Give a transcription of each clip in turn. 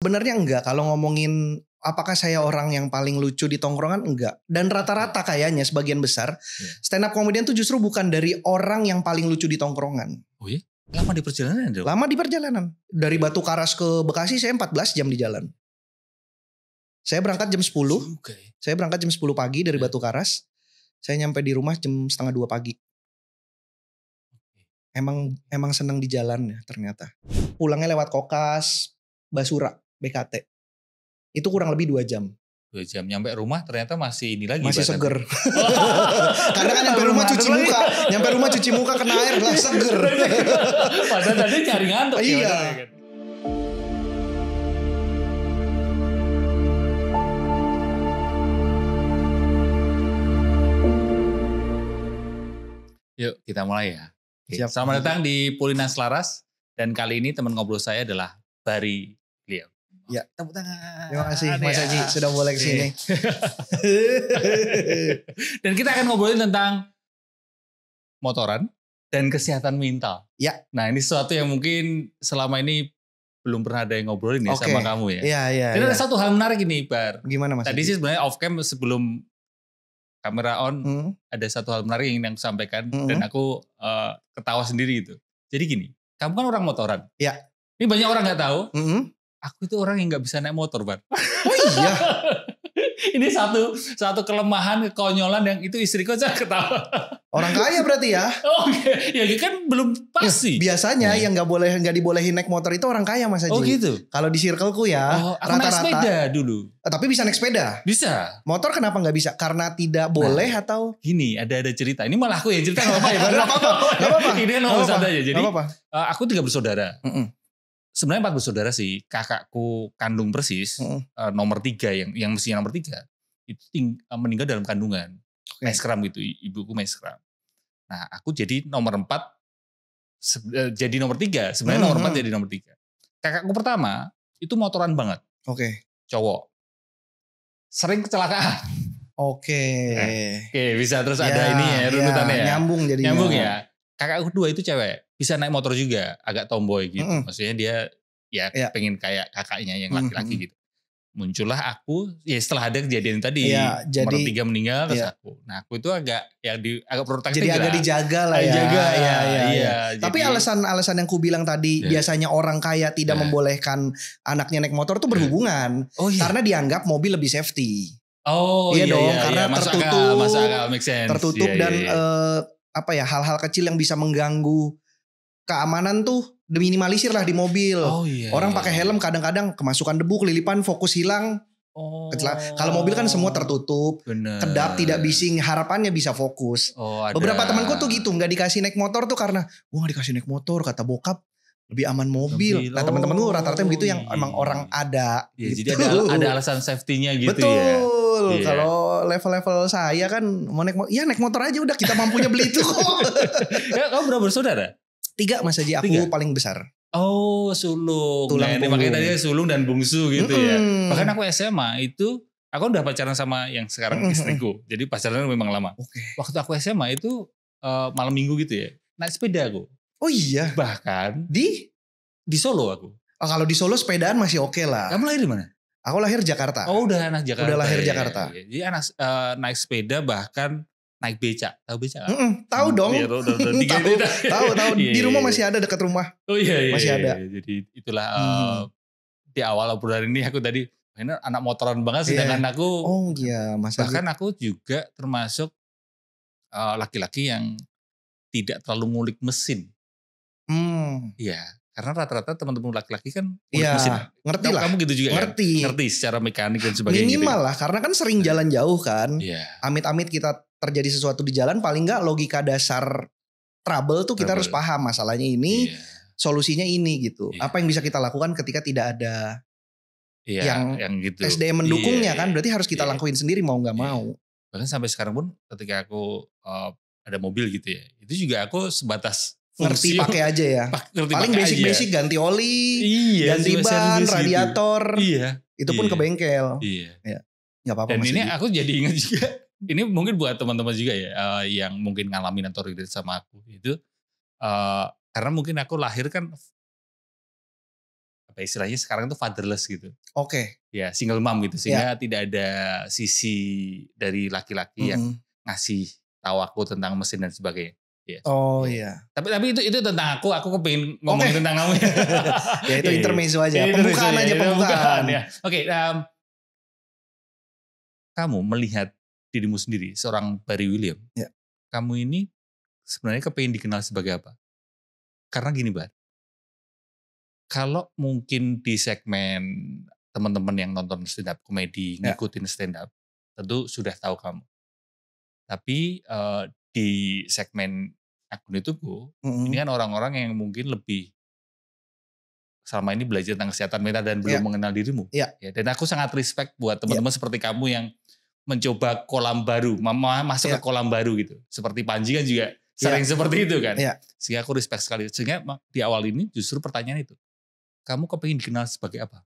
Sebenarnya enggak. Kalau ngomongin apakah saya orang yang paling lucu di tongkrongan, enggak. Dan rata-rata kayaknya sebagian besar stand up comedian tuh justru bukan dari orang yang paling lucu di tongkrongan. Oh iya? Lama di perjalanan dong? Lama di perjalanan. Dari Batu Karas ke Bekasi saya 14 jam di jalan. Saya berangkat jam 10. Juga ya. Saya berangkat jam 10 pagi dari Batu Karas. Saya nyampe di rumah jam setengah 2 pagi. Emang senang di jalan ya ternyata. Pulangnya lewat Kokas, Basura, BKT. Itu kurang lebih 2 jam. 2 jam nyampe rumah ternyata masih ini lagi. Masih seger. Karena kan nyampe rumah cuci muka. Nyampe rumah cuci muka kena air lah seger. Padahal tadi nyari ngantuk. Iya. Yuk kita mulai ya. Siap. Selamat datang di Pulinas Laras. Dan kali ini teman ngobrol saya adalah Bari Liam. Ya. Tepuk tangan. Terima kasih Mas Haji sudah boleh kesini. Dan kita akan ngobrolin tentang motoran dan kesehatan mental. Ya. Nah ini sesuatu yang mungkin selama ini belum pernah ada yang ngobrolin ya sama kamu ya. Iya. Dan ada satu hal menarik ini Bar. Gimana Mas Tadi Haji? sih sebenarnya off cam sebelum kamera on ada satu hal menarik yang ingin aku sampaikan dan aku ketawa sendiri itu. Jadi gini, kamu kan orang motoran. Ya. Ini banyak orang nggak tahu. Aku itu orang yang nggak bisa naik motor, Bar. Oh iya. Ini satu kelemahan, kekonyolan yang itu istriku aja ketawa. Orang kaya berarti ya? Oke, ya kan belum pasti. Biasanya yang nggak dibolehin naik motor itu orang kaya Mas Haji. Oh gitu. Kalau di circleku ya, aku naik sepeda dulu. Tapi bisa naik sepeda. Bisa. Motor kenapa nggak bisa? Karena tidak boleh atau? Gini, ada cerita. Ini malah aku yang cerita nggak apa-apa ya. Nggak apa-apa. Ini kan ngomong santai aja. Jadi aku 3 bersaudara. Sebenarnya 4 bersaudara sih. Kakakku kandung persis, nomor 3 yang mestinya nomor 3 itu meninggal dalam kandungan. Meskram gitu, ibuku meskram. Nah aku jadi nomor 4, jadi nomor 3. Sebenarnya nomor 4 jadi nomor 3. Kakakku pertama itu motoran banget. Oke. Cowok. Sering kecelakaan. Oke, bisa terus ada ini ya runutannya ya. Nyambung jadinya. Nyambung ya. Kakakku kedua itu cewek. Bisa naik motor juga. Agak tomboy gitu. Maksudnya dia pengen kayak kakaknya yang laki-laki gitu. Muncullah aku ya setelah ada kejadian tadi nomor 3 meninggal terus aku. Nah aku itu agak protektif. Jadi agak dijaga lah ya. Iya. Tapi alasan yang ku bilang tadi biasanya orang kaya tidak membolehkan anaknya naik motor tuh berhubungan. Karena dianggap mobil lebih safety. Oh iya dong, iya, karena tertutup. Masuk akal, make sense. Tertutup dan hal-hal kecil yang bisa mengganggu keamanan tuh diminimalisir lah di mobil. Orang pakai helm kadang-kadang kemasukan debu, kelilipan, fokus hilang. Kalau mobil kan semua tertutup, kedap, tidak bising, harapannya bisa fokus. Beberapa temanku tuh gitu, nggak dikasih naik motor tuh karena gua nggak dikasih naik motor, kata bokap lebih aman mobil. Nah teman-teman gue rata-rata begitu yang emang orang ada. Gitu. Jadi ada alasan safety-nya gitu. Betul. Kalau level-level saya kan mau naik motor, ya naik motor aja udah kita mampunya beli itu kok. Kamu berapa bersaudara? 3 Mas Haji, aku paling besar. Oh sulung. Tulang punggung. Makanya tadi sulung dan bungsu gitu ya. Bahkan aku SMA itu, aku udah pacaran sama yang sekarang istriku. Jadi pacaran memang lama. Waktu aku SMA itu malam minggu gitu ya. Naik sepeda aku. Oh iya. Bahkan di Solo aku. Kalau di Solo sepedaan masih oke lah. Kamu lahir di mana? Aku lahir Jakarta. Oh udah anak Jakarta. Udah lahir Jakarta. Ya. Jadi anak naik sepeda bahkan naik becak. Tahu becak? Tahu dong. Tahu. Di rumah masih ada dekat rumah. Oh iya. Masih ada. Jadi itulah di awal obrolan ini aku tadi anak motoran banget sedangkan aku. Oh iya Mas. Bahkan aku juga termasuk laki-laki yang tidak terlalu ngulik mesin. Iya. Karena rata-rata teman-teman laki-laki kan mesin. Ngerti lah. Kamu gitu juga ngerti. Kan? Ngerti secara mekanik dan sebagainya. Minimal lah, karena kan sering jalan jauh kan. Iya. Amit-amit kita terjadi sesuatu di jalan, paling nggak logika dasar trouble tuh kita harus paham masalahnya ini, solusinya ini gitu. Apa yang bisa kita lakukan ketika tidak ada yang gitu. SDM mendukungnya kan, berarti harus kita lakuin sendiri mau nggak mau. Bahkan sampai sekarang pun ketika aku ada mobil gitu ya, itu juga aku sebatas ngerti pakai aja ya. Paling basic ganti oli, ganti ban, radiator. Itu pun ke bengkel. Ya. Gak apa-apa. Dan ini aku jadi ingat juga. Ini mungkin buat teman-teman juga ya yang mungkin ngalamin atau relate sama aku itu karena mungkin aku lahir kan apa istilahnya sekarang itu fatherless gitu. Oke. Ya single mom gitu sehingga tidak ada sisi dari laki-laki yang ngasih tahu aku tentang mesin dan sebagainya. Yes. Oh iya. Tapi itu tentang aku kepengin ngomongin tentang kamu. Ya itu intermezzo aja, pembukaan aja pembukaan. Ya. Oke, kamu melihat dirimu sendiri seorang Barry William. Ya. Kamu ini sebenarnya kepengin dikenal sebagai apa? Karena gini, Bar. Kalau mungkin di segmen teman-teman yang nonton stand up komedi, ngikutin stand up, tentu sudah tahu kamu. Tapi di segmen akun Youtubeku, ini kan orang-orang yang mungkin lebih selama ini belajar tentang kesehatan mental dan belum mengenal dirimu. Ya, dan aku sangat respect buat teman-teman seperti kamu yang mencoba kolam baru, masuk ke kolam baru gitu. Seperti Panji kan juga sering seperti itu kan. Sehingga aku respect sekali. Sehingga di awal ini justru pertanyaan itu, kamu kepingin dikenal sebagai apa?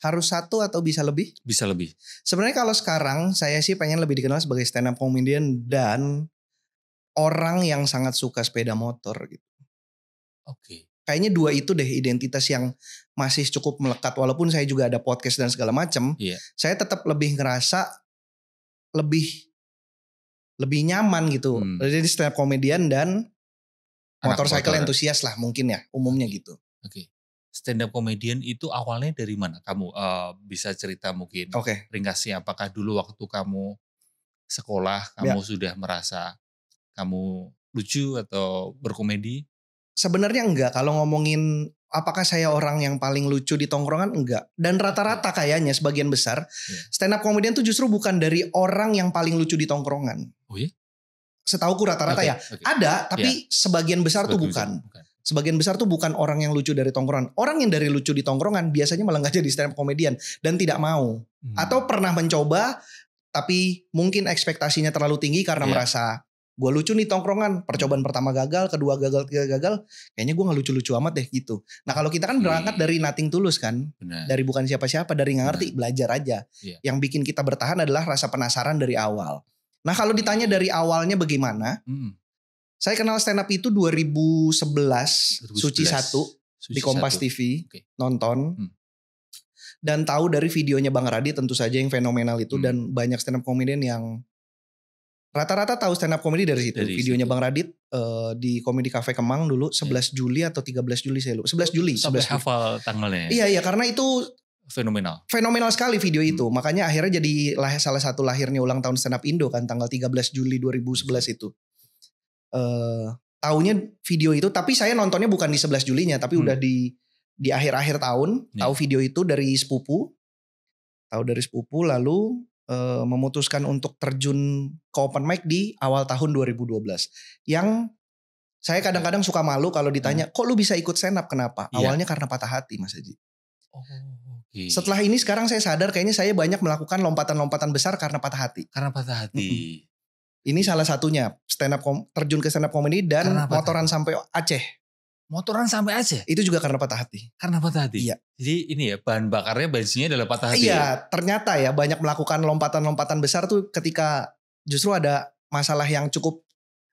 Harus satu atau bisa lebih? Bisa lebih. Sebenarnya kalau sekarang saya sih pengen lebih dikenal sebagai stand up comedian dan orang yang sangat suka sepeda motor gitu. Oke. Kayaknya dua itu deh identitas yang masih cukup melekat. Walaupun saya juga ada podcast dan segala macam, saya tetap lebih ngerasa lebih nyaman gitu. Jadi stand up comedian dan motorcycle enthusiast lah mungkin ya umumnya gitu. Oke. Stand up comedian itu awalnya dari mana? Kamu bisa cerita mungkin ringkasnya. Apakah dulu waktu kamu sekolah kamu sudah merasa kamu lucu atau berkomedi? Sebenarnya enggak. Kalau ngomongin apakah saya orang yang paling lucu di tongkrongan, enggak. Dan rata-rata kayaknya sebagian besar stand up comedian tuh justru bukan dari orang yang paling lucu di tongkrongan. Oh iya? Setauku rata-rata ada, tapi sebagian besar tuh bukan. Sebagian besar tuh bukan orang yang lucu dari tongkrongan. Orang yang dari lucu di tongkrongan biasanya malah nggak jadi stand up comedian dan tidak mau. Atau pernah mencoba tapi mungkin ekspektasinya terlalu tinggi karena merasa gue lucu nih tongkrongan. Percobaan pertama gagal, kedua gagal, ketiga gagal. Kayaknya gue gak lucu-lucu amat deh gitu. Nah kalau kita kan berangkat dari nothing tulus kan. Dari bukan siapa-siapa, dari gak ngerti, belajar aja. Yang bikin kita bertahan adalah rasa penasaran dari awal. Nah kalau ditanya dari awalnya bagaimana. Saya kenal stand up itu 2011. Suci 1 di Kompas TV. Nonton. Dan tahu dari videonya Bang Radit tentu saja yang fenomenal itu. Dan banyak stand up comedian yang rata-rata tahu stand up comedy dari situ. Videonya Bang Radit di Comedy Cafe Kemang dulu 11 Juli atau 13 Juli saya lupa. 11 Juli. Sampai hafal tanggalnya. Iya karena itu fenomenal. Fenomenal sekali video itu. Makanya akhirnya jadi salah satu lahirnya ulang tahun stand up Indo kan tanggal 13 Juli 2011 itu. Tahunya video itu, tapi saya nontonnya bukan di 11 Julinya, tapi udah di akhir-akhir tahun. Tahu video itu dari sepupu. Lalu memutuskan untuk terjun ke open mic di awal tahun 2012. Yang saya kadang-kadang suka malu kalau ditanya, kok lu bisa ikut stand up, kenapa? Awalnya karena patah hati Mas Haji. Setelah ini sekarang saya sadar kayaknya saya banyak melakukan lompatan-lompatan besar karena patah hati. Karena patah hati. Ini salah satunya terjun ke stand up comedy dan motoran sampai Aceh. Motoran sampai Aceh? Itu juga karena patah hati. Karena patah hati? Iya. Jadi ini ya bahan bakarnya bensinnya adalah patah hati. Iya ternyata ya banyak melakukan lompatan-lompatan besar tuh ketika justru ada masalah yang cukup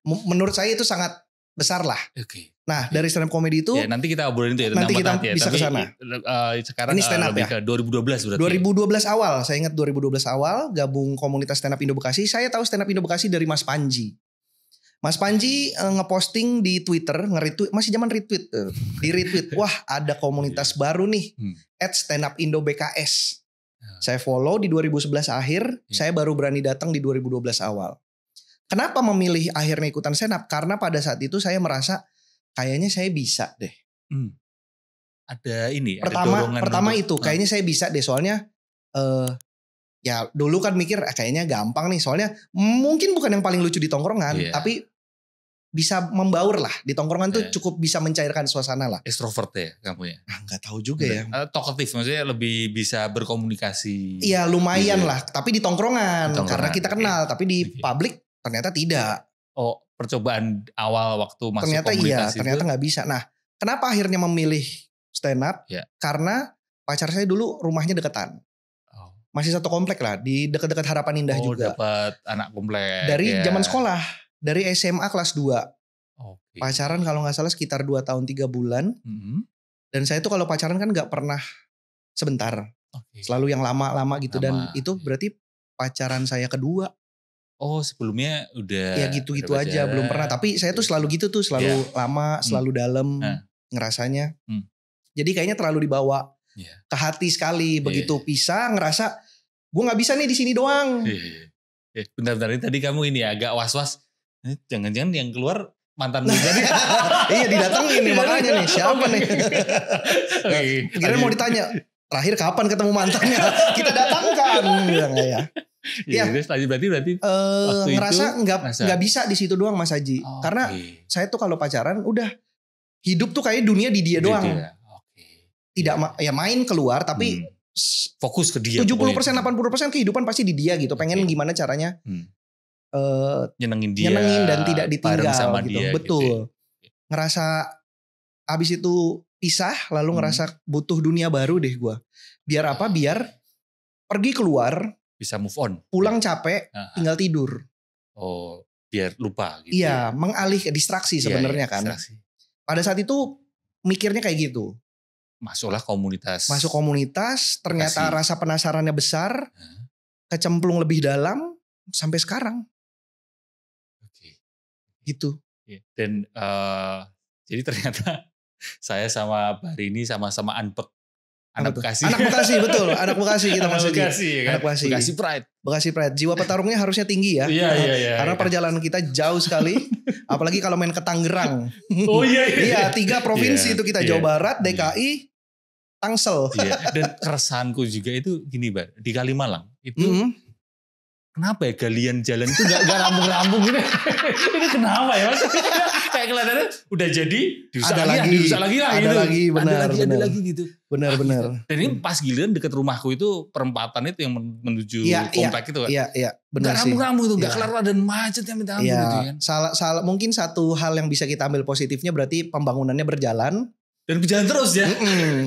menurut saya itu sangat besar lah. Nah dari stand up comedy itu. Ya nanti kita obrolin itu ya tentang nanti kita patah hati ya. Bisa ke sana. Sekarang ini stand up lebih ya. ke 2012 berarti. 2012 awal, saya ingat 2012 awal gabung komunitas stand up Indo Bekasi. Saya tahu stand up Indo Bekasi dari Mas Panji. Mas Panji ngeposting di Twitter, nge-retweet, masih zaman retweet, di retweet. Wah ada komunitas baru nih, @standupindo_BKS. Saya follow di 2011 akhir, saya baru berani datang di 2012 awal. Kenapa memilih akhirnya ikutan stand up? Karena pada saat itu saya merasa kayaknya saya bisa deh. Ada ini, ada dorongan. Pertama itu, kayaknya saya bisa deh soalnya. Ya dulu kan mikir kayaknya gampang nih soalnya mungkin bukan yang paling lucu di tongkrongan tapi bisa membaur lah di tongkrongan tuh cukup bisa mencairkan suasana lah. Extrovert ya kamu ya? Nggak tahu juga ya. Talkative maksudnya lebih bisa berkomunikasi. Iya lumayan lah tapi di tongkrongan karena kita kenal tapi di publik ternyata tidak. Oh percobaan awal waktu masuk ternyata komunitas itu? Ternyata nggak bisa. Nah kenapa akhirnya memilih stand up? Karena pacar saya dulu rumahnya deketan. Masih satu komplek lah di dekat-dekat Harapan Indah juga. Dapat anak komplek. Dari zaman sekolah, dari SMA kelas 2. Pacaran kalau nggak salah sekitar 2 tahun 3 bulan. Dan saya tuh kalau pacaran kan nggak pernah sebentar. Selalu yang lama-lama gitu. Dan itu berarti pacaran saya kedua. Oh sebelumnya udah. Ya gitu-gitu aja, belum pernah. Tapi saya tuh selalu gitu tuh, selalu lama, selalu dalam ngerasanya. Jadi kayaknya terlalu dibawa ke hati sekali. Begitu pisah ngerasa gue gak bisa nih di sini doang. Bentar-bentar ini tadi kamu ini agak was-was. Jangan-jangan yang keluar mantan gue jadi. Iya didatengin nih makanya nih. Siapa nih? Kira mau ditanya. Terakhir kapan ketemu mantannya? Kita datangkan. Ya. Ya, berarti ngerasa nggak bisa di situ doang Mas Haji. Karena saya tuh kalau pacaran udah hidup tuh kayak dunia di dia doang. Tidak ya main keluar tapi fokus ke dia. 70% 80% kehidupan pasti di dia gitu. Pengen gimana caranya nyenengin dia, dan tidak ditinggal sama gitu. Dia, betul. Gitu. Ngerasa abis itu pisah lalu ngerasa butuh dunia baru deh gue. Biar apa? Biar pergi keluar. Bisa move on. Pulang capek, tinggal tidur. Oh, biar lupa gitu. Iya, mengalih ke distraksi sebenarnya kan. Distraksi. Pada saat itu mikirnya kayak gitu. Masuklah komunitas. Masuk komunitas, ternyata rasa penasarannya besar, kecemplung lebih dalam sampai sekarang. Gitu. Dan jadi ternyata saya sama Barini sama-sama unpek. Anak Bekasi. Anak Bekasi betul. Anak Bekasi kita masih Bekasi, kan? Anak Bekasi. Bekasi Pride. Bekasi Pride. Jiwa petarungnya harusnya tinggi ya. Iya. Karena perjalanan kita jauh sekali. Apalagi kalau main ke Tangerang. Oh iya. Iya 3 provinsi itu kita. Jawa Barat, DKI, Tangsel. Iya. Dan keresahanku juga itu gini Mbak. Di Kalimalang. Itu kenapa ya galian jalan itu gak rambung-rambung gitu. Ini kenapa ya Mas? Kayak kelihatannya udah jadi dirusak lagi lah. Ada lagi, benar. Ada lagi gitu. Benar. Dan ini pas giliran dekat rumahku itu perempatan itu yang menuju komplek itu kan. Iya, benar sih. Gak rambung-rambung itu, gak kelar dan macetnya minta ampun gitu kan. Salah, mungkin satu hal yang bisa kita ambil positifnya berarti pembangunannya berjalan. Dan berjalan terus ya.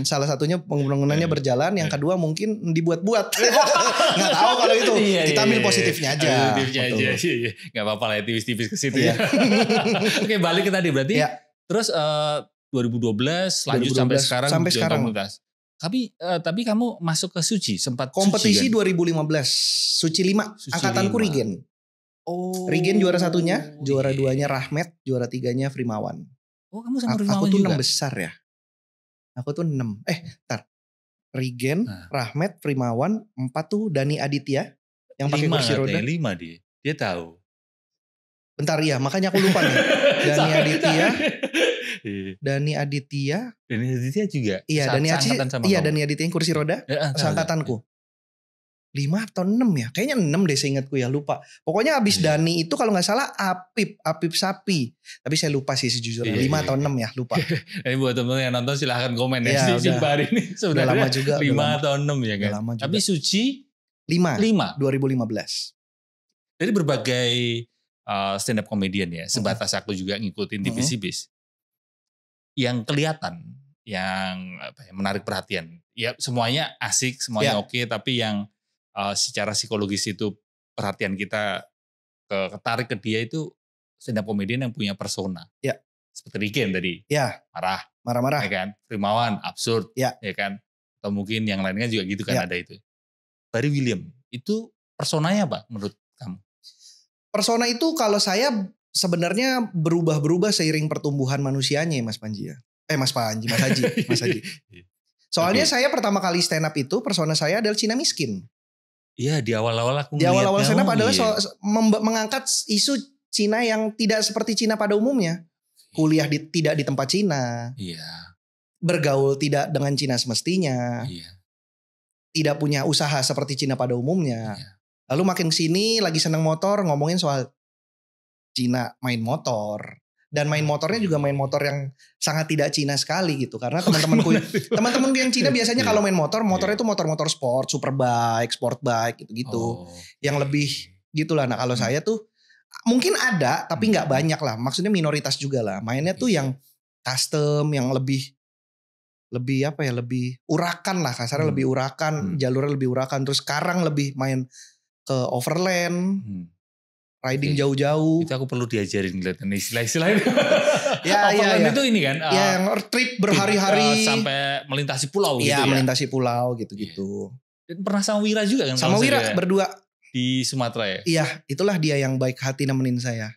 Salah satunya pembangunannya berjalan. Yang kedua mungkin dibuat-buat. Nggak tahu kalau itu. Kita ambil positifnya aja. Nggak apa-apa lah ya, tipis-tipis ke situ ya. Oke, balik ke tadi berarti. Terus 2012 lanjut sampai sekarang. Sampai sekarang. Tapi kamu masuk ke Suci sempat kompetisi Suci, kan? 2015 Suci 5 angkatanku Rigen. Rigen juara satunya, juara 2-nya Rahmat, juara 3-nya Frimawan. Oh kamu sama Frimawan juga? Aku tuh 6 juga? besar ya. Aku tuh 6. Rigen, Rahmat, Frimawan, 4 tuh Dani Aditya yang pakai kursi roda. 5 dia tahu. Bentar ya, makanya aku lupa nih. Dani Aditya. Dani Aditya juga. Iya, Dani Aditya yang kursi roda. Seangkatanku. 5 atau 6 ya? Kayaknya 6 deh seingatku ya, lupa. Pokoknya abis Dani itu kalau gak salah Apip Sapi. Tapi saya lupa sih sejujurnya. 5 atau 6 ya, lupa. Ini buat teman-teman yang nonton silahkan komen ya. Si Bar ini sebenarnya lama juga, 5 atau 6 ya kan. Tapi Suci 5 2015. Dari berbagai stand up comedian ya. Sebatas aku juga ngikutin tipis-tipis. Yang kelihatan, yang menarik perhatian. Ya semuanya asik, semuanya oke. Tapi yang secara psikologis itu perhatian kita ketarik ke dia itu stand up comedian yang punya persona. Ya. Seperti Rigen tadi. Ya. Marah-marah. Ya kan. Frimawan absurd. Ya kan. Atau mungkin yang lainnya juga gitu kan ada itu. Barry William itu personanya apa menurut kamu? Persona itu kalau saya sebenarnya berubah-berubah seiring pertumbuhan manusianya ya Mas Panji ya. Mas Haji. Soalnya saya pertama kali stand up itu persona saya adalah Cina miskin. Iya di awal-awal aku di awal-awal stand up adalah mengangkat isu Cina yang tidak seperti Cina pada umumnya. Kuliah tidak di tempat Cina. Iya. Bergaul tidak dengan Cina semestinya. Iya. Tidak punya usaha seperti Cina pada umumnya. Iya. Lalu makin kesini lagi seneng motor ngomongin soal Cina main motor. Dan main motornya juga main motor yang sangat tidak Cina sekali gitu. Karena teman-temanku yang Cina biasanya kalau main motornya itu motor-motor sport, superbike, sport bike gitu-gitu. Yang lebih gitulah. Nah kalau saya tuh mungkin ada tapi gak banyak lah. Maksudnya minoritas juga lah. Mainnya tuh yang custom, yang lebih urakan lah. Kasarnya lebih urakan, jalurnya lebih urakan. Terus sekarang lebih main ke overland. riding jauh-jauh. Itu aku perlu diajarin kelihatan istilah-istilah itu. Ya. Itu ini kan. Yang trip berhari-hari. Sampai melintasi pulau gitu ya. Iya melintasi pulau gitu-gitu. Dan pernah sama Wira juga kan? Sama Wira berdua. Di Sumatera ya? Iya itulah dia yang baik hati nemenin saya.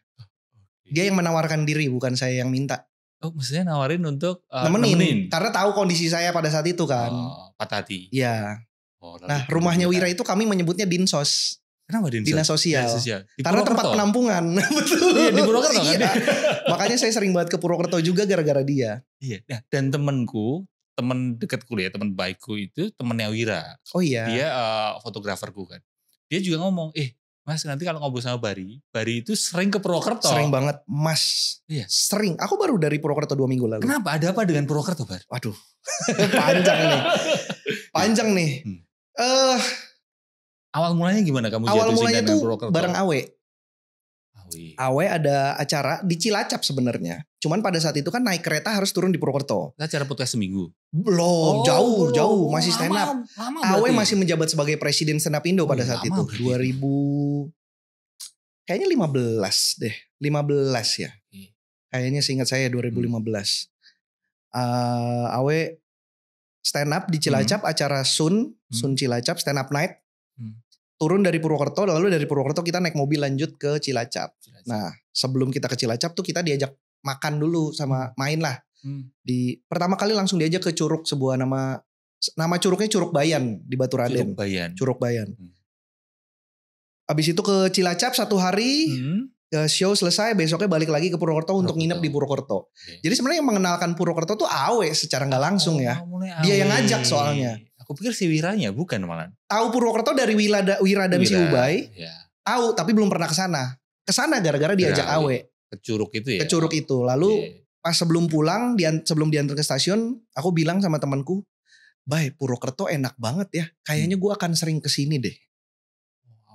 Dia yang menawarkan diri bukan saya yang minta. Oh maksudnya nawarin untuk nemenin. Karena tahu kondisi saya pada saat itu kan. Patah hati. Iya. Nah rumahnya Wira itu kami menyebutnya Dinsos. Kenapa Dinsos? Dinas sosial. Karena tempat penampungan. Betul. Iya di Purwokerto kan. Iya. Makanya saya sering banget ke Purwokerto juga gara-gara dia. Iya. Nah, dan temen deket kuliah, temen baikku itu temennya Wira. Oh iya. Dia fotograferku kan. Dia juga ngomong, Mas nanti kalau ngobrol sama Bari itu sering ke Purwokerto. Sering banget Mas. Iya. Sering. Aku baru dari Purwokerto 2 minggu lalu. Kenapa? Ada apa dengan Purwokerto Bar? Waduh. Panjang nih. Awal mulanya gimana kamu jatuh cinta dengan Purwokerto? Awal mulanya tuh bareng Awe. Awe ada acara di Cilacap sebenarnya. Cuman pada saat itu kan naik kereta harus turun di Purwokerto. Acara podcast seminggu? Belum, jauh. Masih stand up. Awe masih menjabat sebagai presiden stand up Indo pada saat itu. 2000, kayaknya 15 deh. 15 ya. Kayaknya seingat saya 2015. Awe stand up di Cilacap, acara Sun Cilacap, stand up night. Turun dari Purwokerto, lalu dari Purwokerto kita naik mobil lanjut ke Cilacap. Nah, sebelum kita ke Cilacap tuh kita diajak makan dulu sama main lah. Pertama kali langsung diajak ke Curug, sebuah nama curugnya Curug Bayan di Baturaden. Curug Bayan. Abis itu ke Cilacap 1 hari, ke show selesai, besoknya balik lagi ke Purwokerto untuk nginep di Purwokerto. Jadi sebenarnya yang mengenalkan Purwokerto tuh Awe secara nggak langsung ya. Dia yang ngajak soalnya. Aku pikir si Wiranya bukan malah. Tahu Purwokerto dari Wira dan si Ubay. Ya. Tahu tapi belum pernah kesana. Kesana gara-gara diajak Awe. Ke Curug itu ya. Ke Curug itu. Lalu pas sebelum pulang, sebelum diantar ke stasiun, aku bilang sama temanku, "Bay, Purwokerto enak banget ya. Kayaknya gue akan sering kesini deh."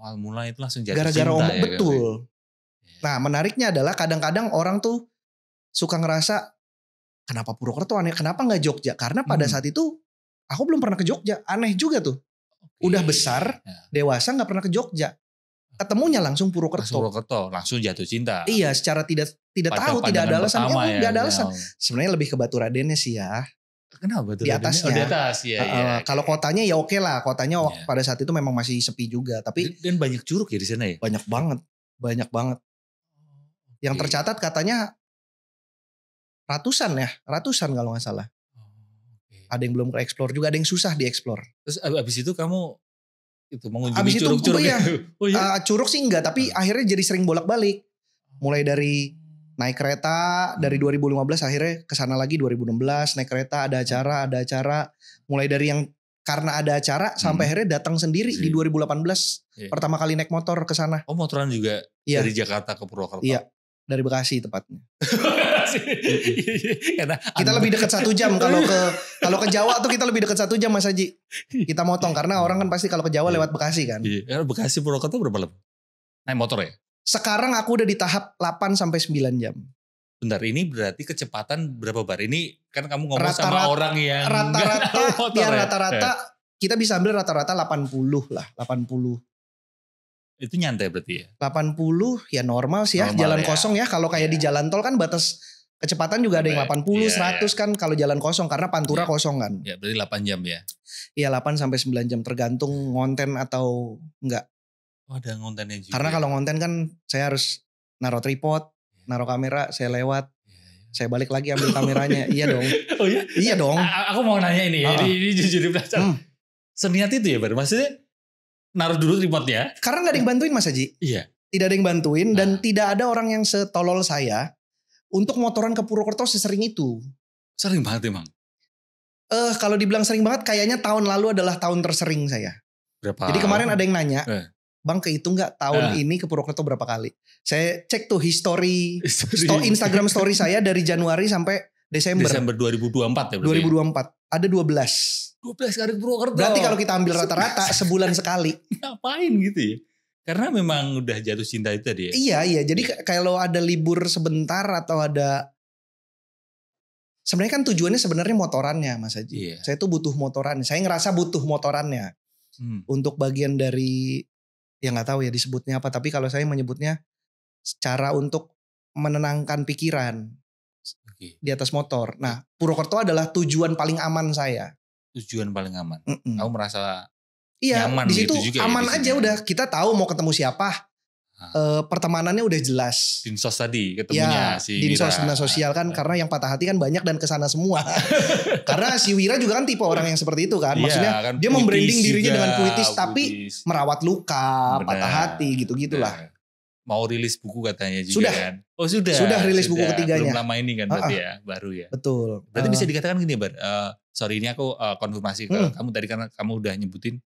Awal mula itu langsung jatuh gara-gara cinta ya. Betul. Nah menariknya adalah kadang-kadang orang tuh suka ngerasa kenapa Purwokerto aneh, kenapa gak Jogja? Karena pada saat itu aku belum pernah ke Jogja, aneh juga tuh. Udah besar, dewasa gak pernah ke Jogja. Ketemunya langsung Purwokerto. Langsung jatuh cinta. Iya, secara tidak tahu, tidak ada alasan. Gak ada alasan. Sebenarnya lebih ke Baturadennya sih ya. Kenapa Baturaden? Di atasnya. Di atas ya. Kalau kotanya ya oke lah. Kotanya pada saat itu memang masih sepi juga. Tapi dan banyak curug ya di sana ya? Banyak banget. Yang tercatat katanya ratusan kalau gak salah. Ada yang belum ke-explore juga, ada yang susah di-explore. Terus abis itu kamu mengunjungi curug-curug ya? Curug sih enggak, tapi akhirnya jadi sering bolak-balik. Mulai dari naik kereta, dari 2015 akhirnya kesana lagi 2016, naik kereta, ada acara. Mulai dari yang karena ada acara sampai akhirnya datang sendiri di 2018. Pertama kali naik motor ke sana. Oh motoran juga dari Jakarta ke Purwokerto? Iya, dari Bekasi tepatnya. Kita lebih dekat 1 jam kalau ke Jawa tuh kita lebih dekat 1 jam Mas Haji. Kita motong karena orang kan pasti kalau ke Jawa lewat Bekasi kan. Iya. Bekasi Purwokerto berapa lama? Naik motor ya? Sekarang aku udah di tahap 8 sampai 9 jam. Bentar, ini berarti kecepatan berapa bar? Ini kan kamu ngomong sama orang yang rata-rata kita bisa ambil rata-rata 80 lah, 80. Itu nyantai berarti ya? 80 ya normal sih ya, jalan kosong ya. Kalau kayak di jalan tol kan batas kecepatan juga ada yang 80, 100 kan kalau jalan kosong karena pantura kosong kan. Ya berarti 8 jam ya? Iya 8 sampai 9 jam tergantung ngonten atau enggak. Oh ada ngontennya juga. Karena kalau ngonten kan saya harus naruh tripod, naruh kamera, saya lewat. Saya balik lagi ambil kameranya. Iya dong. Oh iya? Iya dong. Aku mau nanya ini ya, ini jujur penasaran. Seniat itu ya Bar? Maksudnya naruh dulu remote-nya. Karena gak ada yang bantuin Mas Haji. Iya. Tidak ada yang bantuin dan tidak ada orang yang setolol saya untuk motoran ke Purwokerto sesering itu. Sering banget emang? Kalau dibilang sering banget kayaknya tahun lalu adalah tahun tersering saya. Berapa? Jadi kemarin ada yang nanya, Bang kehitung gak tahun ini ke Purwokerto berapa kali? Saya cek tuh history. Instagram story saya dari Januari sampai Desember 2024 ya berarti? 2024. Ada 12 kali ke Purwokerto. Berarti kalau kita ambil rata-rata sebulan sekali. Ngapain gitu ya? Karena memang udah jatuh cinta itu tadi ya? Iya. Jadi kalau ada libur sebentar atau ada... Sebenarnya kan tujuannya sebenarnya motorannya Mas Haji. Iya. Saya tuh butuh motorannya. Saya ngerasa butuh motorannya. Untuk bagian dari... Ya gak tahu ya disebutnya apa. Tapi kalau saya menyebutnya cara untuk menenangkan pikiran di atas motor. Nah, Purwokerto adalah tujuan paling aman saya. Tujuan paling aman. Kamu merasa iya, nyaman di situ gitu juga aman ya, aja udah. Kita tahu mau ketemu siapa. Pertemanannya udah jelas. Dinsos tadi ketemunya ya, si Dinsos Wira. Dinas Sosial kan karena yang patah hati kan banyak dan kesana semua. Karena si Wira juga kan tipe orang yang seperti itu kan. Maksudnya kan dia membranding dirinya dengan puitis tapi merawat luka, patah hati gitu-gitulah. Mau rilis buku katanya juga sudah. kan. Oh sudah. Sudah rilis buku ketiganya. Belum lama ini kan berarti ya, baru ya. Betul. Berarti bisa dikatakan gini ya Bar. Sorry ini aku konfirmasi ke kamu tadi karena kamu udah nyebutin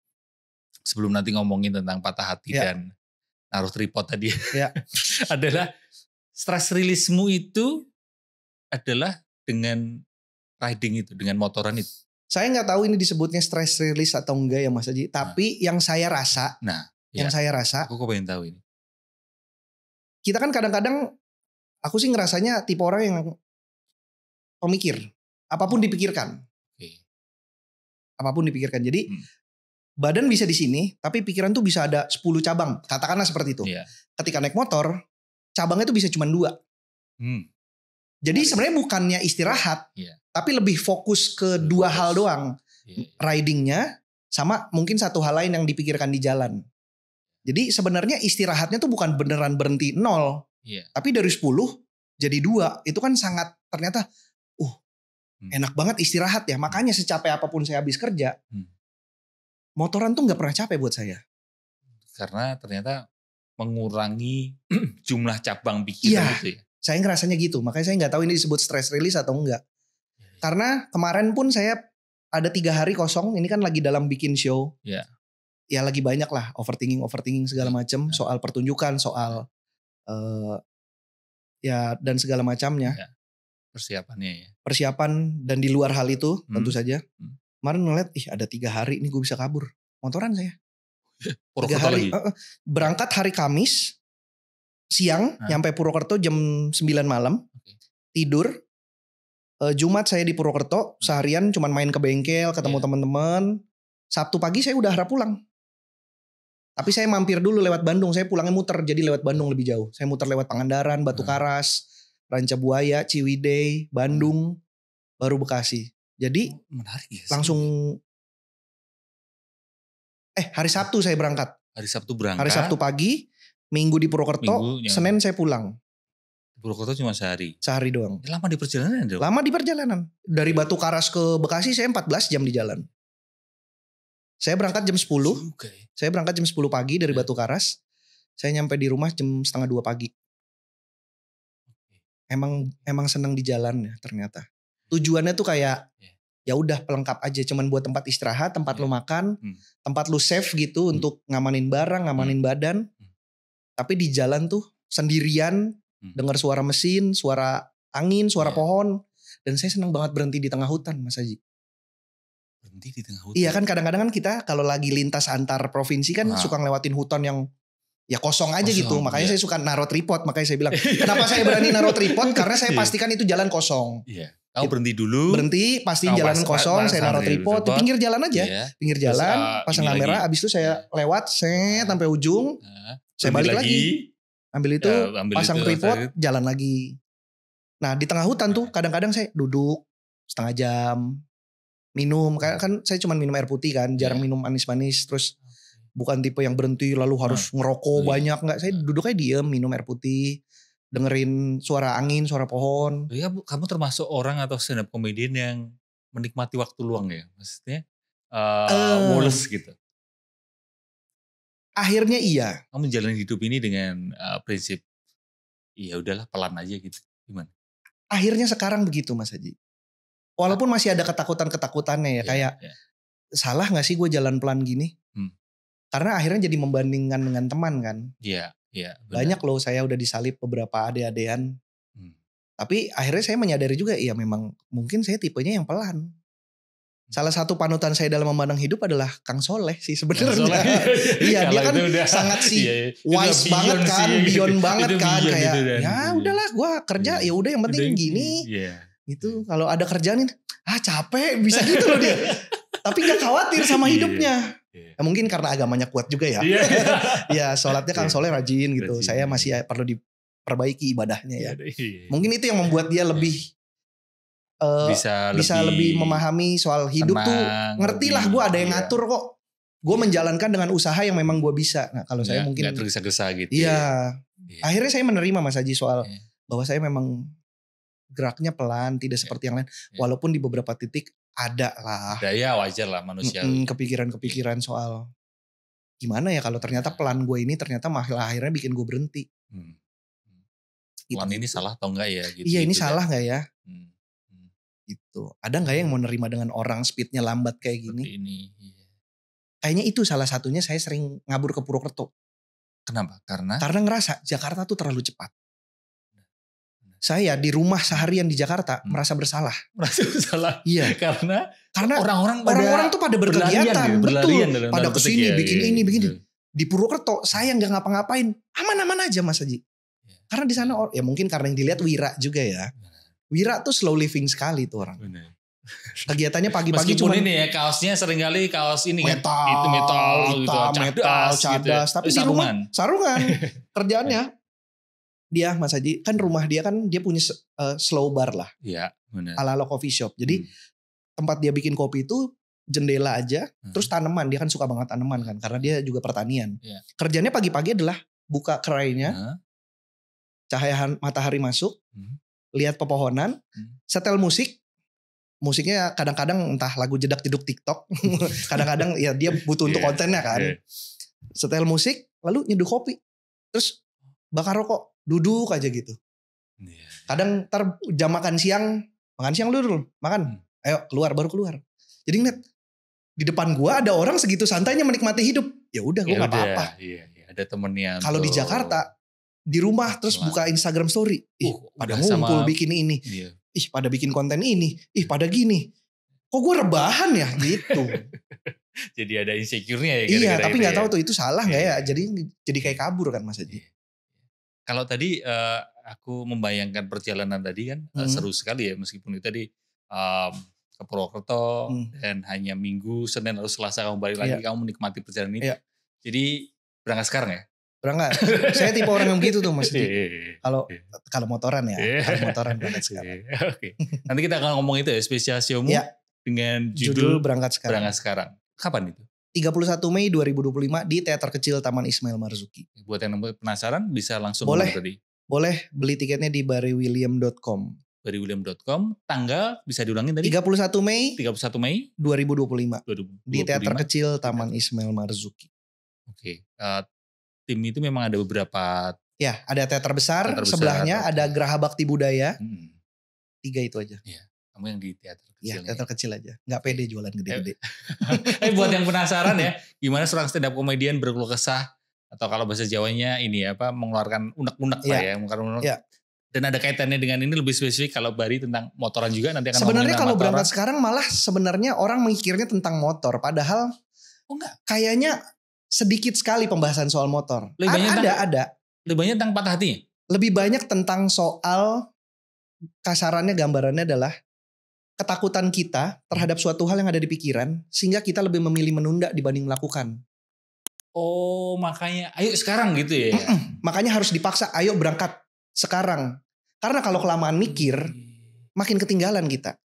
sebelum nanti ngomongin tentang patah hati dan naruh tripod tadi adalah stress rilismu itu adalah dengan riding itu, dengan motoran itu. Saya nggak tahu ini disebutnya stress release atau enggak ya Mas Haji. Tapi yang saya rasa, saya rasa, aku pengen tahu ini. Kita kan kadang-kadang, aku sih ngerasanya tipe orang yang pemikir, apapun dipikirkan, apapun dipikirkan. Jadi badan bisa di sini, tapi pikiran tuh bisa ada 10 cabang. Katakanlah seperti itu. Ketika naik motor, cabangnya tuh bisa cuma 2. Jadi sebenarnya bukannya istirahat, tapi lebih fokus ke 2 hal doang. Ridingnya, sama mungkin 1 hal lain yang dipikirkan di jalan. Jadi sebenarnya istirahatnya tuh bukan beneran berhenti 0. Tapi dari 10 jadi 2. Itu kan sangat ternyata, enak banget istirahat ya. Makanya secapek apapun saya habis kerja, motoran tuh gak pernah capek buat saya. Karena ternyata mengurangi jumlah cabang pikiran gitu ya. Saya ngerasanya gitu. Makanya saya gak tahu ini disebut stress release atau enggak. Karena kemarin pun saya ada 3 hari kosong. Ini kan lagi dalam bikin show. Ya lagi banyak lah overthinking segala macam. Soal pertunjukan, soal ya dan segala macamnya. Persiapannya ya. Persiapan dan di luar hal itu tentu saja. Kemarin ngeliat, ada 3 hari ini gue bisa kabur. Motoran saya. 3 hari. Berangkat hari Kamis, siang, nyampe Purwokerto jam 9 malam. Tidur. Jumat saya di Purwokerto, seharian cuman main ke bengkel, ketemu teman-teman. Sabtu pagi saya udah harap pulang. Tapi saya mampir dulu lewat Bandung, saya pulangnya muter, jadi lewat Bandung lebih jauh. Saya muter lewat Pangandaran, Batu Karas, Ranca Buaya, Ciwidey, Bandung, baru Bekasi. Jadi menarik ya, langsung hari Sabtu saya berangkat. Hari Sabtu berangkat. Hari Sabtu pagi, Minggu di Purwokerto, Senin saya pulang. Purwokerto cuma sehari. Sehari doang. Lama di perjalanan dong. Lama di perjalanan. Dari Batu Karas ke Bekasi saya 14 jam di jalan. Saya berangkat jam 10. Saya berangkat jam 10 pagi dari Batu Karas. Saya nyampe di rumah jam 1:30 pagi. Emang senang di jalan ya ternyata. Tujuannya tuh kayak ya udah pelengkap aja, cuman buat tempat istirahat, tempat lu makan, tempat lu safe gitu untuk ngamanin barang, ngamanin badan. Tapi di jalan tuh sendirian, dengar suara mesin, suara angin, suara pohon, dan saya senang banget berhenti di tengah hutan, Mas Haji. Berhenti di tengah hutan. Iya kan kadang-kadang kan kita kalau lagi lintas antar provinsi kan suka ngelewatin hutan yang ya kosong aja gitu. Makanya saya suka naruh tripod. Makanya saya bilang, kenapa saya berani naruh tripod? Karena saya pastikan itu jalan kosong. Kamu berhenti dulu. Berhenti, pastiin jalan kosong. Saya naruh tripod. Di pinggir jalan aja. Pinggir jalan, pasang kamera. Abis itu saya lewat, sampai ujung. Saya balik lagi. Ambil itu, pasang tripod, jalan lagi. Nah di tengah hutan tuh kadang-kadang saya duduk setengah jam. Minum, kan saya cuma minum air putih kan. Jarang minum manis-manis. Terus bukan tipe yang berhenti lalu harus ngerokok banyak. Enggak, saya duduknya diem, minum air putih, dengerin suara angin, suara pohon. Ya, kamu termasuk orang atau stand up comedian yang menikmati waktu luang ya? Maksudnya woles gitu. Akhirnya iya. Kamu menjalani hidup ini dengan prinsip, ya udahlah pelan aja gitu. Gimana? Akhirnya sekarang begitu Mas Haji. Walaupun masih ada ketakutan-ketakutannya ya. Kayak salah gak sih gue jalan pelan gini? Karena akhirnya jadi membandingkan dengan teman kan. Iya. Banyak loh saya udah disalip beberapa ade-adean. Tapi akhirnya saya menyadari juga ya memang mungkin saya tipenya yang pelan. Salah satu panutan saya dalam memandang hidup adalah Kang Soleh sih sebenarnya. Iya dia kan sangat wise banget kan, beyond banget kan. Kayak ya udahlah gue kerja ya udah yang penting gini. Gitu kalau ada kerjaan capek bisa gitu loh dia. Tapi gak khawatir sama hidupnya. Ya, mungkin karena agamanya kuat juga ya. Ya sholatnya Kang Soleh rajin gitu. Saya masih perlu perbaiki ibadahnya ya. Mungkin itu yang membuat dia lebih bisa lebih memahami soal hidup tuh. Ngerti lah gue ada yang ngatur kok. Gue menjalankan dengan usaha yang memang gue bisa. Nah kalau saya mungkin gak tergesa-gesa gitu. Iya. Akhirnya saya menerima Mas Haji soal bahwa saya memang geraknya pelan, tidak seperti yang lain. Walaupun di beberapa titik ada lah. Ada ya, wajar lah manusia. Kepikiran-kepikiran soal gimana ya kalau ternyata pelan gue ini ternyata malah akhirnya bikin gue berhenti. Pelan ini salah atau enggak ya? Gitu, iya ini salah gak ya? Gitu. Ada gak yang mau nerima dengan orang speednya lambat kayak gini? Kayaknya itu salah satunya saya sering ngabur ke Purwokerto. Kenapa? Karena ngerasa Jakarta tuh terlalu cepat. Saya di rumah seharian di Jakarta merasa bersalah. Merasa bersalah? Iya. Karena orang-orang tuh pada berkegiatan. Betul. Pada kesini bikin ini, begini. Gitu. Di Purwokerto saya gak ngapa-ngapain. Aman-aman aja Mas Haji. Karena di sana ya mungkin karena yang dilihat Wira juga ya. Wira tuh slow living sekali tuh orang. Bener. Kegiatannya pagi-pagi cuma ini ya kaosnya seringkali kaos ini metal, kan. Itu metal, cadas. Gitu. Tapi di rumah sarungan. Kerjaannya. Dia Mas Haji kan rumah dia kan dia punya slow bar lah. Iya benar. Ala-ala coffee shop. Jadi tempat dia bikin kopi itu jendela aja. Terus tanaman. Dia kan suka banget tanaman kan. Karena dia juga pertanian. Kerjanya pagi-pagi adalah buka kerainya. Cahaya matahari masuk. Lihat pepohonan. Setel musik. Musiknya kadang-kadang entah lagu jedak-jeduk TikTok. Kadang-kadang ya dia butuh untuk kontennya kan. Setel musik. Lalu nyeduh kopi. Terus bakar rokok. Duduk aja gitu. Kadang ntar jam makan siang lu dulu makan. Ayo keluar baru keluar. Jadi ngeliat di depan gua ada orang segitu santainya menikmati hidup. Ya udah gua nggak apa-apa. Iya, ada temennya. Kalau di Jakarta di rumah terus buka Instagram story. Pada ngumpul bikin ini. Pada bikin konten ini. Pada gini. Kok gua rebahan ya gitu. Jadi ada insecure-nya ya. Iya tapi nggak tahu tuh itu salah nggak ya. Jadi kayak kabur kan Mas Haji. Kalau tadi aku membayangkan perjalanan tadi kan seru sekali ya meskipun itu tadi ke Purwokerto dan hanya Minggu, Senin lalu Selasa kamu balik lagi kamu menikmati perjalanan itu. Jadi berangkat sekarang ya? Berangkat. Saya tipe orang yang begitu tuh Mas. Kalau motoran ya, kalau motoran berangkat sekarang. Oke. Nanti kita akan ngomong itu ya spesial showmu dengan judul berangkat sekarang. Berangkat sekarang. Kapan itu? 31 Mei 2025 di Teater Kecil Taman Ismail Marzuki. Buat yang penasaran bisa langsung tadi. Boleh beli tiketnya di barrywilliam.com. barrywilliam.com. Tanggal bisa diulangin tadi? 31 Mei 2025. Di Teater Kecil Taman Ismail Marzuki. Oke. Tim itu memang ada beberapa. Ya, ada teater besar sebelahnya ada Geraha Bakti Budaya. 3 itu aja. Iya. Kamu yang di teater kecil. Iya, teater kecil aja. Gak pede jualan gede-gede. Buat yang penasaran ya, gimana seorang stand up komedian berkeluh kesah atau kalau bahasa Jawanya ini ya mengeluarkan unek-unek lah ya, Dan ada kaitannya dengan ini lebih spesifik kalau Bari tentang motoran juga nanti akan. Sebenarnya kalau berangkat sekarang malah sebenarnya orang mikirnya tentang motor, padahal enggak. Kayaknya sedikit sekali pembahasan soal motor. Ada. Lebih banyak tentang patah hatinya. Lebih banyak tentang soal kasarannya gambarannya adalah ketakutan kita terhadap suatu hal yang ada di pikiran sehingga kita lebih memilih menunda dibanding melakukan. Oh makanya ayo sekarang gitu ya. Makanya harus dipaksa ayo berangkat sekarang. Karena kalau kelamaan mikir makin ketinggalan kita.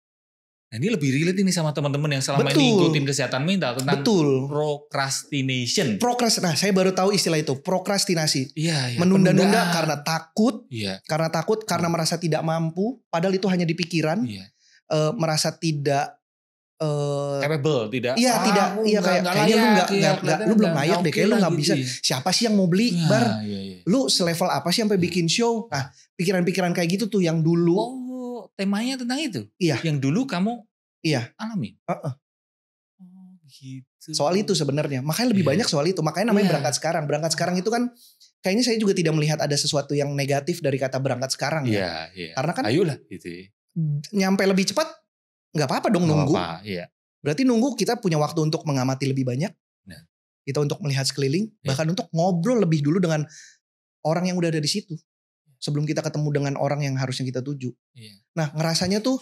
Nah ini lebih relate ini sama teman-teman yang selama ini ngikutin kesehatan mental tentang procrastination. Nah saya baru tahu istilah itu prokrastinasi. Iya, menunda-nunda karena takut. Iya. Karena merasa tidak mampu. Padahal itu hanya di pikiran. Iya. Merasa tidak capable, tidak. Iya, kayaknya lu belum layak deh, kayak lu nggak bisa. Siapa sih yang mau beli bar? Lu selevel apa sih sampai bikin show? Nah, pikiran-pikiran kayak gitu tuh yang dulu. Oh, temanya tentang itu. Iya. Yang dulu kamu alami. Gitu. Soal itu sebenarnya. Makanya lebih banyak soal itu. Makanya namanya berangkat sekarang. Berangkat sekarang itu kan kayaknya saya juga tidak melihat ada sesuatu yang negatif dari kata berangkat sekarang ya. Iya. Karena kan ayolah gitu. Nyampe lebih cepat nggak apa-apa dong nunggu. Iya. Berarti nunggu kita punya waktu untuk mengamati lebih banyak. Nah. Kita untuk melihat sekeliling, bahkan untuk ngobrol lebih dulu dengan orang yang udah ada di situ. Sebelum kita ketemu dengan orang yang harusnya kita tuju. Iya. Nah, ngerasanya tuh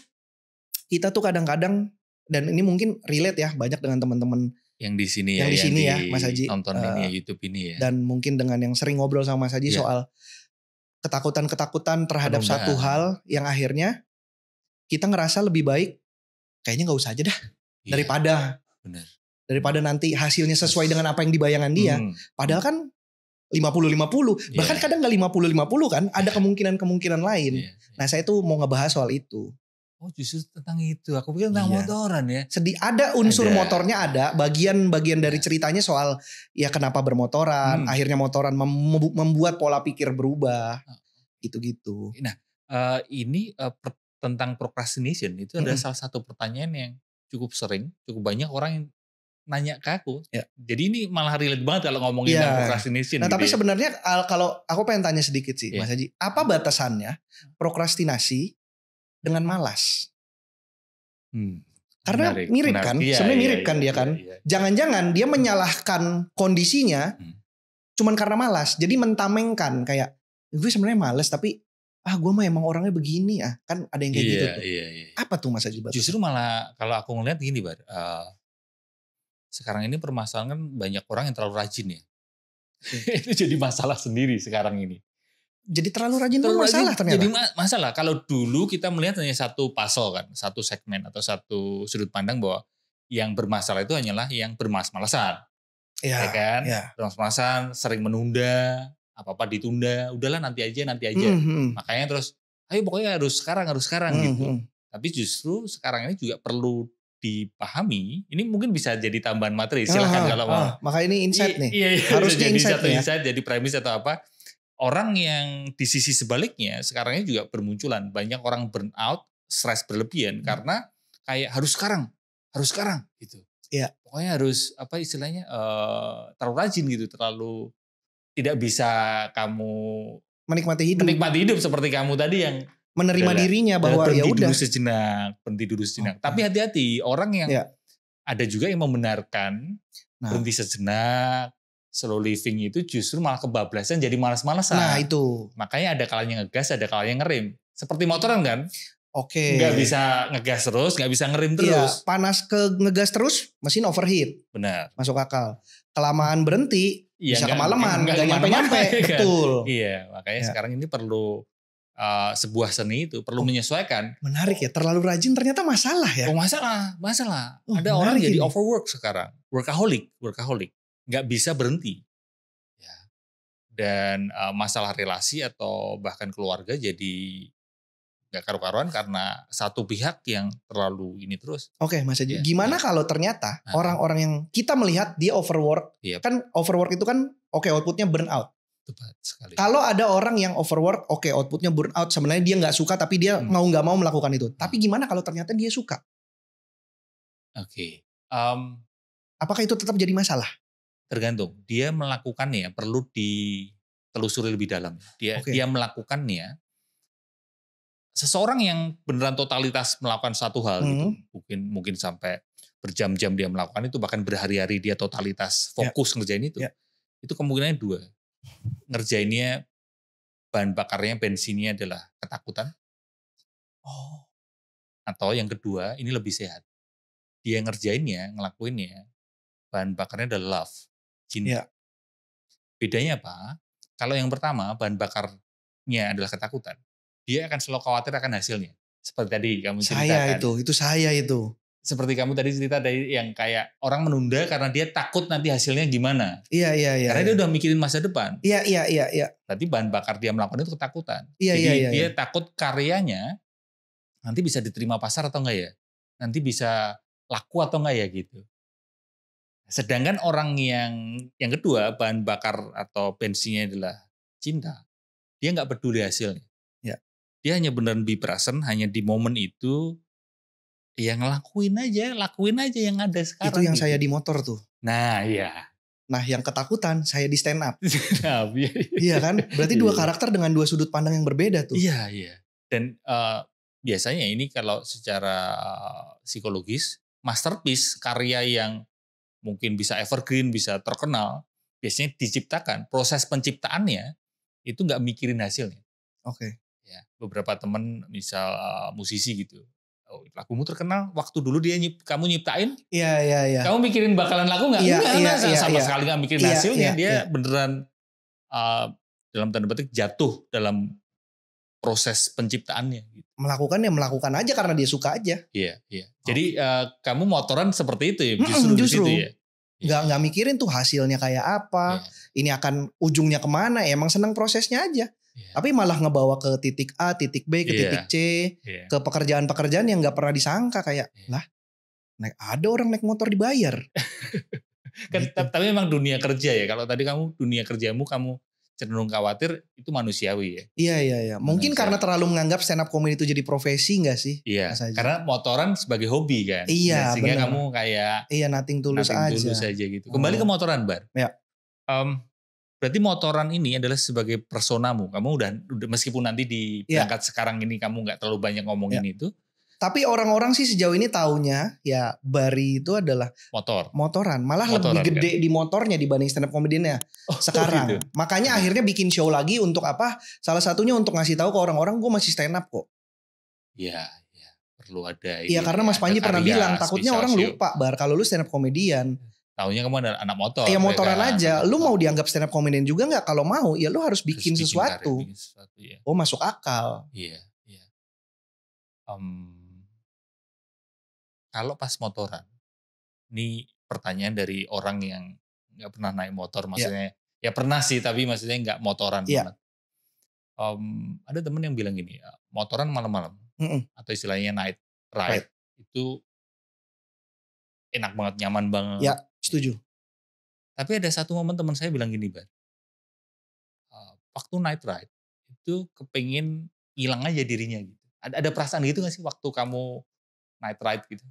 kita tuh kadang-kadang dan ini mungkin relate ya banyak dengan teman-teman yang di sini ya Mas Haji. Nonton ini ya YouTube ini ya. Dan mungkin dengan yang sering ngobrol sama Mas Haji soal ketakutan-ketakutan terhadap satu hal yang akhirnya kita ngerasa lebih baik kayaknya nggak usah aja dah daripada nanti hasilnya sesuai dengan apa yang dibayangkan dia. Padahal kan 50-50, bahkan kadang nggak 50-50 kan, ada kemungkinan-kemungkinan lain. Nah saya tuh mau ngebahas soal itu. Oh justru tentang itu, aku pikir tentang motoran ya. Ada unsur motornya, ada bagian-bagian dari ceritanya soal ya kenapa bermotoran, akhirnya motoran membuat pola pikir berubah, gitu-gitu. Nah ini tentang procrastination itu adalah salah satu pertanyaan yang cukup banyak orang yang nanya ke aku. Jadi ini malah relate banget kalau ngomongin tentang procrastination. Nah gitu tapi sebenarnya kalau aku pengen tanya sedikit sih Mas Haji, apa batasannya prokrastinasi dengan malas? Karena mirip kan, sebenarnya mirip kan dia kan. Jangan-jangan dia menyalahkan kondisinya cuman karena malas. Jadi mentamengkan kayak gue sebenarnya malas tapi gue mah emang orangnya begini kan ada yang kayak gitu tuh. Apa tuh Mas Haji? Justru malah kalau aku ngeliat gini Bar, sekarang ini permasalahan kan banyak orang yang terlalu rajin ya. Itu jadi masalah sendiri sekarang ini. Jadi terlalu rajin itu masalah ternyata. Jadi masalah. Kalau dulu kita melihat hanya satu puzzle kan, satu segmen atau satu sudut pandang bahwa yang bermasalah itu hanyalah yang bermalas-malasan. Ya kan? Bermalas-malasan, sering menunda, apa-apa ditunda, udahlah nanti aja. Makanya terus, ayo pokoknya harus sekarang gitu. Tapi justru sekarang ini juga perlu dipahami, ini mungkin bisa jadi tambahan materi, silahkan kalau mau. Maka ini insight nih. Iya, harusnya insight, jadi premis atau apa. Orang yang di sisi sebaliknya sekarang ini juga bermunculan. Banyak orang burnout, stres berlebihan karena kayak harus sekarang gitu. Iya. Pokoknya harus apa istilahnya terlalu rajin gitu, terlalu tidak bisa kamu menikmati hidup seperti kamu tadi yang menerima dirinya bahwa ya udah berhenti dulu sejenak. Tapi hati-hati orang yang ada juga yang membenarkan berhenti sejenak. Slow living itu justru malah kebablasan jadi malas-malasan. Nah itu. Makanya ada kalanya ngegas, ada kalanya ngerem. Seperti motoran kan? Oke. Nggak bisa ngegas terus, nggak bisa ngerem terus. Panas ke ngegas terus, mesin overheat. Benar. Masuk akal. Kelamaan berhenti, bisa kemalaman, nggak nyampe-nyampe. Kan? Betul. Iya, makanya sekarang ini perlu sebuah seni itu perlu menyesuaikan. Menarik ya, terlalu rajin ternyata masalah ya. Masalah. Ada orang jadi overwork sekarang, workaholic. Nggak bisa berhenti. Ya. Dan masalah relasi atau bahkan keluarga jadi nggak karu-karuan karena satu pihak yang terlalu ini terus. Oke Mas Haji, gimana kalau ternyata orang-orang yang kita melihat dia overwork, kan overwork itu kan outputnya burnout. Tepat sekali. Kalau ada orang yang overwork, outputnya burnout, sebenarnya dia nggak suka tapi dia mau nggak mau melakukan itu. Tapi gimana kalau ternyata dia suka? Oke. Apakah itu tetap jadi masalah? Tergantung. Dia melakukannya perlu ditelusuri lebih dalam. Dia melakukannya. Seseorang yang beneran totalitas melakukan satu hal gitu, mungkin sampai berjam-jam dia melakukan itu, bahkan berhari-hari dia totalitas fokus ngerjain itu. Itu kemungkinannya dua. Ngerjainnya bahan bakarnya, bensinnya adalah ketakutan. Atau yang kedua, ini lebih sehat. Dia ngelakuinnya, bahan bakarnya adalah love. Cinta. Bedanya apa? Kalau yang pertama bahan bakarnya adalah ketakutan, dia akan selalu khawatir akan hasilnya. Seperti tadi kamu ceritakan. Saya itu. Seperti kamu tadi cerita dari yang kayak orang menunda karena dia takut nanti hasilnya gimana. Iya. Karena dia udah mikirin masa depan. Iya. Berarti bahan bakar dia melakukan itu ketakutan. Jadi dia takut karyanya nanti bisa diterima pasar atau enggak ya. Nanti bisa laku atau enggak ya gitu. Sedangkan orang yang kedua bahan bakar atau bensinnya adalah cinta, dia nggak peduli hasilnya. Dia hanya beneran be present, hanya di momen itu, ya lakuin aja yang ada sekarang. Itu yang gitu. Saya di motor tuh. Nah iya. Nah yang ketakutan saya di stand up. Iya kan? Berarti dua karakter dengan dua sudut pandang yang berbeda tuh. Iya. Dan biasanya ini kalau secara psikologis, masterpiece, karya yang mungkin bisa evergreen, bisa terkenal, biasanya diciptakan, proses penciptaannya itu nggak mikirin hasilnya. Oke. Ya, beberapa teman misal musisi gitu, lagumu terkenal, waktu dulu kamu nyiptain, iya. Kamu mikirin bakalan laku nggak? Enggak, sama sekali nggak mikirin hasilnya, dia beneran dalam tanda petik jatuh dalam proses penciptaannya. Gitu. Melakukan aja karena dia suka aja. Iya. Jadi kamu motoran seperti itu ya? Justru. Ya? Nggak mikirin tuh hasilnya kayak apa. Ini akan ujungnya kemana. Emang senang prosesnya aja. Tapi malah ngebawa ke titik A, titik B, ke titik C. Ke pekerjaan-pekerjaan yang gak pernah disangka. Kayak lah ada orang naik motor dibayar. Kan, gitu. Tapi memang dunia kerja ya. Kalau tadi kamu dunia kerjamu kamu cenderung khawatir, itu manusiawi ya. Iya. Mungkin karena terlalu menganggap stand up comedy itu jadi profesi gak sih? Iya. Karena motoran sebagai hobi kan. Iya. Sehingga kamu kayak nothing tulus aja gitu. Kembali ke motoran, Bar. Ya. Berarti motoran ini adalah sebagai personamu. Kamu udah meskipun nanti di berangkat sekarang ini kamu nggak terlalu banyak ngomongin itu. Tapi orang-orang sih sejauh ini taunya ya Bari itu adalah motoran. Malah lebih gede kan? Di motornya dibanding stand up comedian-nya sekarang. Gitu. Makanya akhirnya bikin show lagi untuk apa? Salah satunya untuk ngasih tahu ke orang-orang gue masih stand up kok. Iya. Perlu ada. Iya karena Mas Panji pernah bilang takutnya orang lupa Bar kalau lu stand up comedian. Taunya kamu ada anak motor. Iya motoran aja. Lu mau dianggap stand up comedian juga gak? Kalau mau ya lu harus bikin sesuatu. Ya. Oh masuk akal. Iya. Kalau pas motoran, ini pertanyaan dari orang yang nggak pernah naik motor, maksudnya ya pernah sih, tapi maksudnya nggak motoran banget. Ada temen yang bilang gini, motoran malam-malam atau istilahnya night ride itu enak banget, nyaman banget. Ya, setuju. Tapi ada satu momen teman saya bilang gini, Bang, waktu night ride itu kepengin hilang aja dirinya gitu. Ada perasaan gitu nggak sih waktu kamu night ride gitu?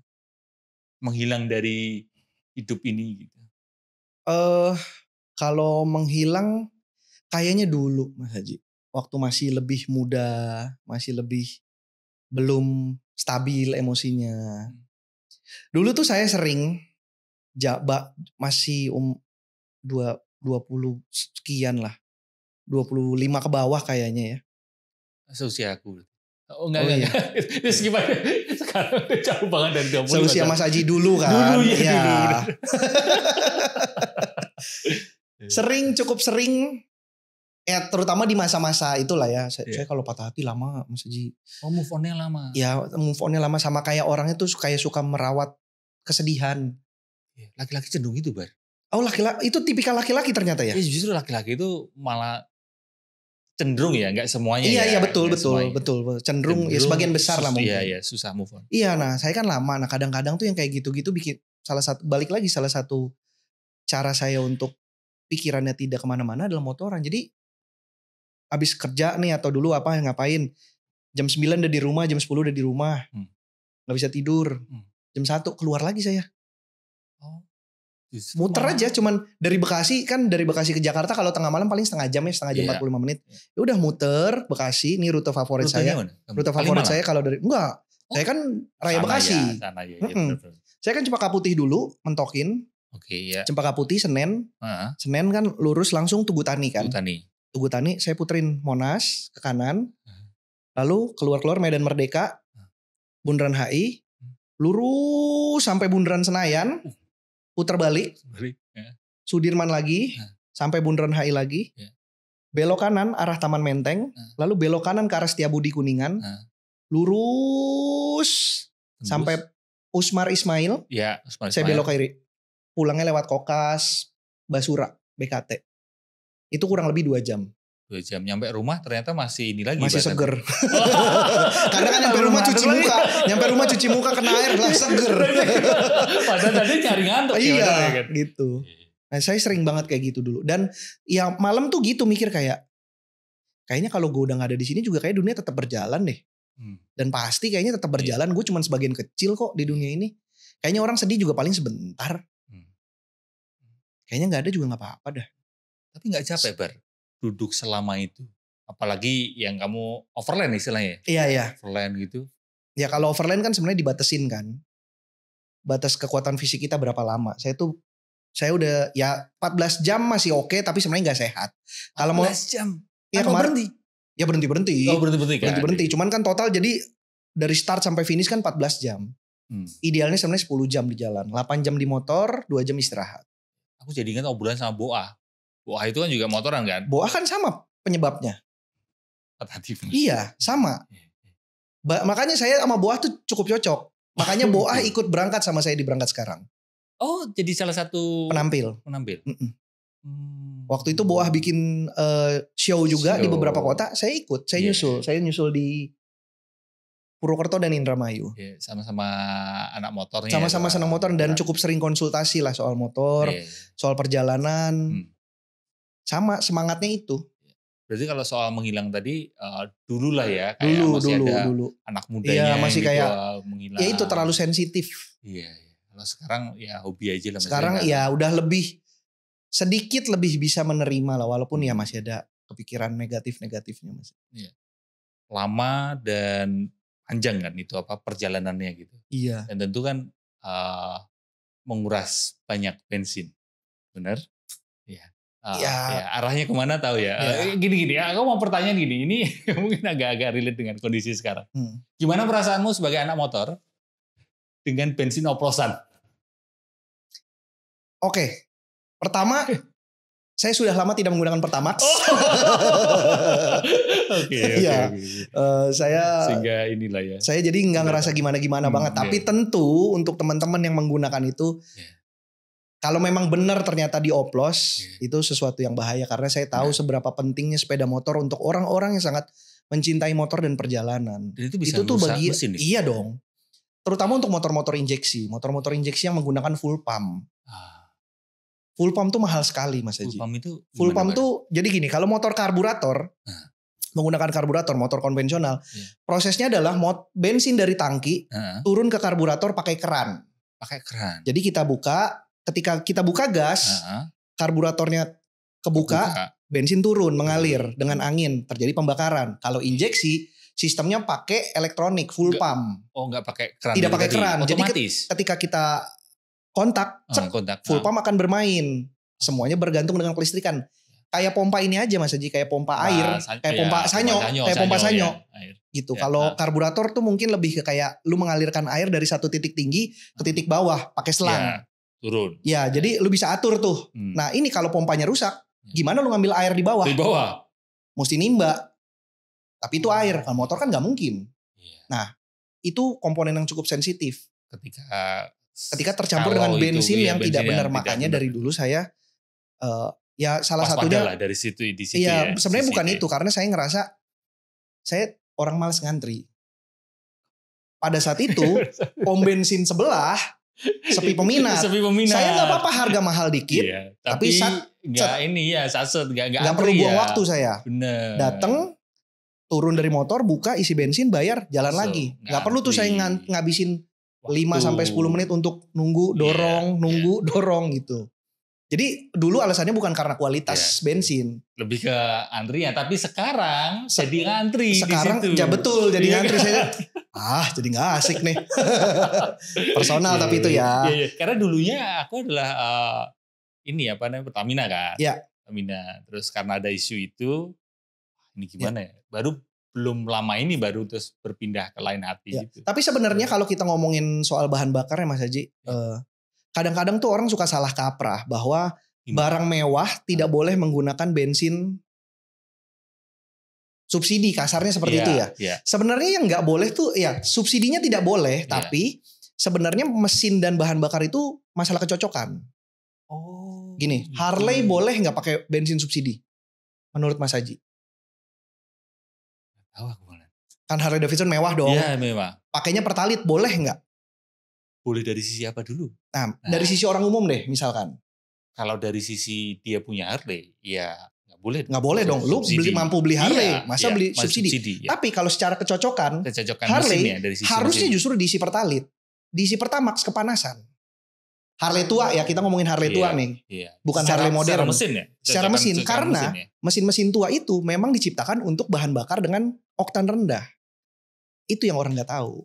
Menghilang dari hidup ini gitu. Kalau menghilang kayaknya dulu Mas Haji. Waktu masih lebih muda, masih lebih belum stabil emosinya. Dulu tuh saya sering masih 20 sekian lah. 25 ke bawah kayaknya ya. Seusia aku. Oh enggak. Terus gimana? Sekarang jauh banget dari 20. Seusia Mas Aji dulu kan. Dulu ya. Cukup sering. Ya terutama di masa-masa itulah ya. Saya kalau patah hati lama Mas Aji. Oh move on-nya lama. Ya move on-nya lama sama kayak orangnya tuh kayak suka merawat kesedihan. Laki-laki cenderung gitu Bar. Oh laki-laki itu tipikal laki-laki ternyata ya? Justru laki-laki itu malah cenderung ya, nggak semuanya. Iya betul. Cenderung ya sebagian besar lah mungkin. Iya susah move on. Iya nah saya kan lama, nah kadang-kadang tuh yang kayak gitu-gitu bikin salah satu cara saya untuk pikirannya tidak kemana-mana adalah motoran. Jadi abis kerja nih atau dulu ngapain, jam 9 udah di rumah, jam 10 udah di rumah, nggak bisa tidur, jam 1 keluar lagi saya. Muter aja cuman dari Bekasi ke Jakarta kalau tengah malam paling setengah jam 45 menit. Ya udah muter Bekasi, ini rute favorit saya. Rute favorit saya kalau dari saya kan Raya Bekasi. Saya kan Cempaka Putih dulu mentokin. Cempaka Putih Senen. Senen kan lurus langsung Tugu Tani kan. Tugu Tani saya puterin Monas ke kanan. Lalu keluar Medan Merdeka, Bundaran HI, lurus sampai Bundaran Senayan. Putar balik, Sudirman lagi, sampai Bundaran HI lagi, belok kanan arah Taman Menteng, lalu belok kanan ke arah Setiabudi Kuningan, lurus sampai Usmar Ismail, saya belok kiri, pulangnya lewat Kokas, Basura, BKT, itu kurang lebih 2 jam. 2 jam nyampe rumah ternyata masih ini lagi. Masih seger. Karena kan nyampe rumah cuci muka kena air lah seger. Padahal tadi nyari ngantuk. Iya gitu. Nah saya sering banget kayak gitu dulu. Dan ya malam tuh gitu mikir kayaknya kalau gue udah gak ada di sini juga kayak dunia tetap berjalan deh. Dan pasti kayaknya tetap berjalan. Gue cuma sebagian kecil kok di dunia ini. Kayaknya orang sedih juga paling sebentar. Kayaknya gak ada juga gak apa-apa dah. Tapi gak capek Bar? Duduk selama itu, apalagi yang kamu overland istilahnya. Iya. Overland gitu. Ya kalau overland kan sebenarnya dibatesin kan, batas kekuatan fisik kita berapa lama. Saya udah ya 14 jam masih oke, tapi sebenarnya nggak sehat. Kalau mau 14 jam, ya kemarin berhenti. Ya berhenti. Oh berhenti. Cuman kan total jadi dari start sampai finish kan 14 jam. Idealnya sebenarnya 10 jam di jalan, 8 jam di motor, 2 jam istirahat. Aku jadi ingat obrolan sama Boa. Boa itu kan juga motoran kan? Boa kan sama penyebabnya. Tadi. Iya, sama. Makanya saya sama Boah tuh cukup cocok. Makanya Boah ikut berangkat sama saya di Berangkat Sekarang. Oh, jadi salah satu penampil. Waktu itu Boah bikin show juga di beberapa kota, saya ikut, saya nyusul di Purwokerto dan Indramayu. Sama-sama anak motornya. Sama-sama senang motor dan cukup sering konsultasi lah soal motor, soal perjalanan. Sama semangatnya itu. Berarti kalau soal menghilang tadi dulu lah ya, kayak masih ada anak mudanya masih gitu, kayak menghilang. Ya itu terlalu sensitif. Iya. Kalau sekarang ya hobi aja lah. Sekarang ya udah sedikit lebih bisa menerima lah, walaupun ya masih ada kepikiran negatifnya masih. Iya. Lama dan panjang kan itu perjalanannya gitu. Iya. Dan tentu kan menguras banyak bensin, benar? Iya. Ya, arahnya kemana tahu ya. Gini, aku mau pertanyaan gini, ini mungkin agak-agak relate dengan kondisi sekarang. Gimana perasaanmu sebagai anak motor dengan bensin oplosan? Oke, pertama saya sudah lama tidak menggunakan Pertamax. Oke. Sehingga inilah ya. Saya jadi nggak ngerasa gimana-gimana banget. Tapi tentu untuk teman-teman yang menggunakan itu, kalau memang benar ternyata dioplos, itu sesuatu yang bahaya. Karena saya tahu seberapa pentingnya sepeda motor untuk orang-orang yang sangat mencintai motor dan perjalanan. Dan itu bisa rusak mesin ya? Iya dong. Terutama untuk motor-motor injeksi. Motor-motor injeksi yang menggunakan full pump. Full pump tuh mahal sekali Mas Haji. Full pump tuh jadi gini, kalau motor karburator, menggunakan karburator, motor konvensional, prosesnya adalah bensin dari tangki turun ke karburator pakai keran. Jadi ketika kita buka gas, karburatornya kebuka, bensin turun, mengalir dengan angin, terjadi pembakaran. Kalau injeksi, sistemnya pakai elektronik, full pump. Oh, nggak pakai keran. Tidak pakai keran. Otomatis. Jadi ketika kita kontak, full pump akan bermain. Semuanya bergantung dengan kelistrikan. Kayak pompa ini aja Mas Haji, kayak pompa air, kayak pompa sanyo, gitu. Kalau karburator tuh mungkin lebih ke kayak lu mengalirkan air dari satu titik tinggi ke titik bawah pakai selang. Turun. Ya, jadi lu bisa atur tuh. Nah, ini kalau pompanya rusak, gimana lu ngambil air di bawah? Di bawah. Mesti nimba. Tapi itu air, kalau motor kan nggak mungkin. Nah, itu komponen yang cukup sensitif. Ketika tercampur dengan bensin yang tidak benar, makanya dari dulu saya ya salah satunya lah dari situ di situ. Iya, sebenarnya bukan itu, karena saya ngerasa saya orang malas ngantri. Pada saat itu pom bensin sebelah sepi peminat. Saya nggak apa-apa harga mahal dikit, tapi nggak perlu buang waktu saya. Bener. Dateng, turun dari motor, buka, isi bensin, bayar, jalan lagi. Nggak perlu tuh saya ngabisin 5-10 menit untuk nunggu, dorong gitu. Jadi dulu alasannya bukan karena kualitas bensin. Lebih ke antrian, tapi sekarang jadi ngantri. Sekarang ya betul, jadi ngantri. Saya jadi gak asik nih. Personal tapi itu ya. Karena dulunya aku adalah Pertamina kan. Pertamina. Terus karena ada isu itu, ini gimana ya? Belum lama ini baru terus berpindah ke lain hati gitu. Tapi sebenarnya kalau kita ngomongin soal bahan bakar ya Mas Haji, kadang-kadang tuh orang suka salah kaprah bahwa barang mewah tidak boleh menggunakan bensin subsidi, kasarnya seperti itu ya. Sebenarnya yang nggak boleh tuh subsidinya tidak boleh, tapi sebenarnya mesin dan bahan bakar itu masalah kecocokan. Gini, Harley boleh nggak pakai bensin subsidi? Menurut Mas Haji? Kan Harley Davidson mewah dong. Iya, mewah. Pakainya Pertalite boleh nggak? Boleh dari sisi apa dulu? Nah, dari sisi orang umum deh misalkan. Kalau dari sisi dia punya Harley, ya nggak boleh. Nggak boleh dong. Lu mampu beli Harley, masa beli subsidi? Tapi kalau secara kecocokan Harley dari sisi harusnya justru diisi Pertalite. Diisi Pertamax kepanasan. Harley tua ya, kita ngomongin Harley tua nih. Bukan Harley modern. Secara mesin ya? Secara mesin, karena mesin-mesin tua itu memang diciptakan untuk bahan bakar dengan oktan rendah. Itu yang orang gak tahu.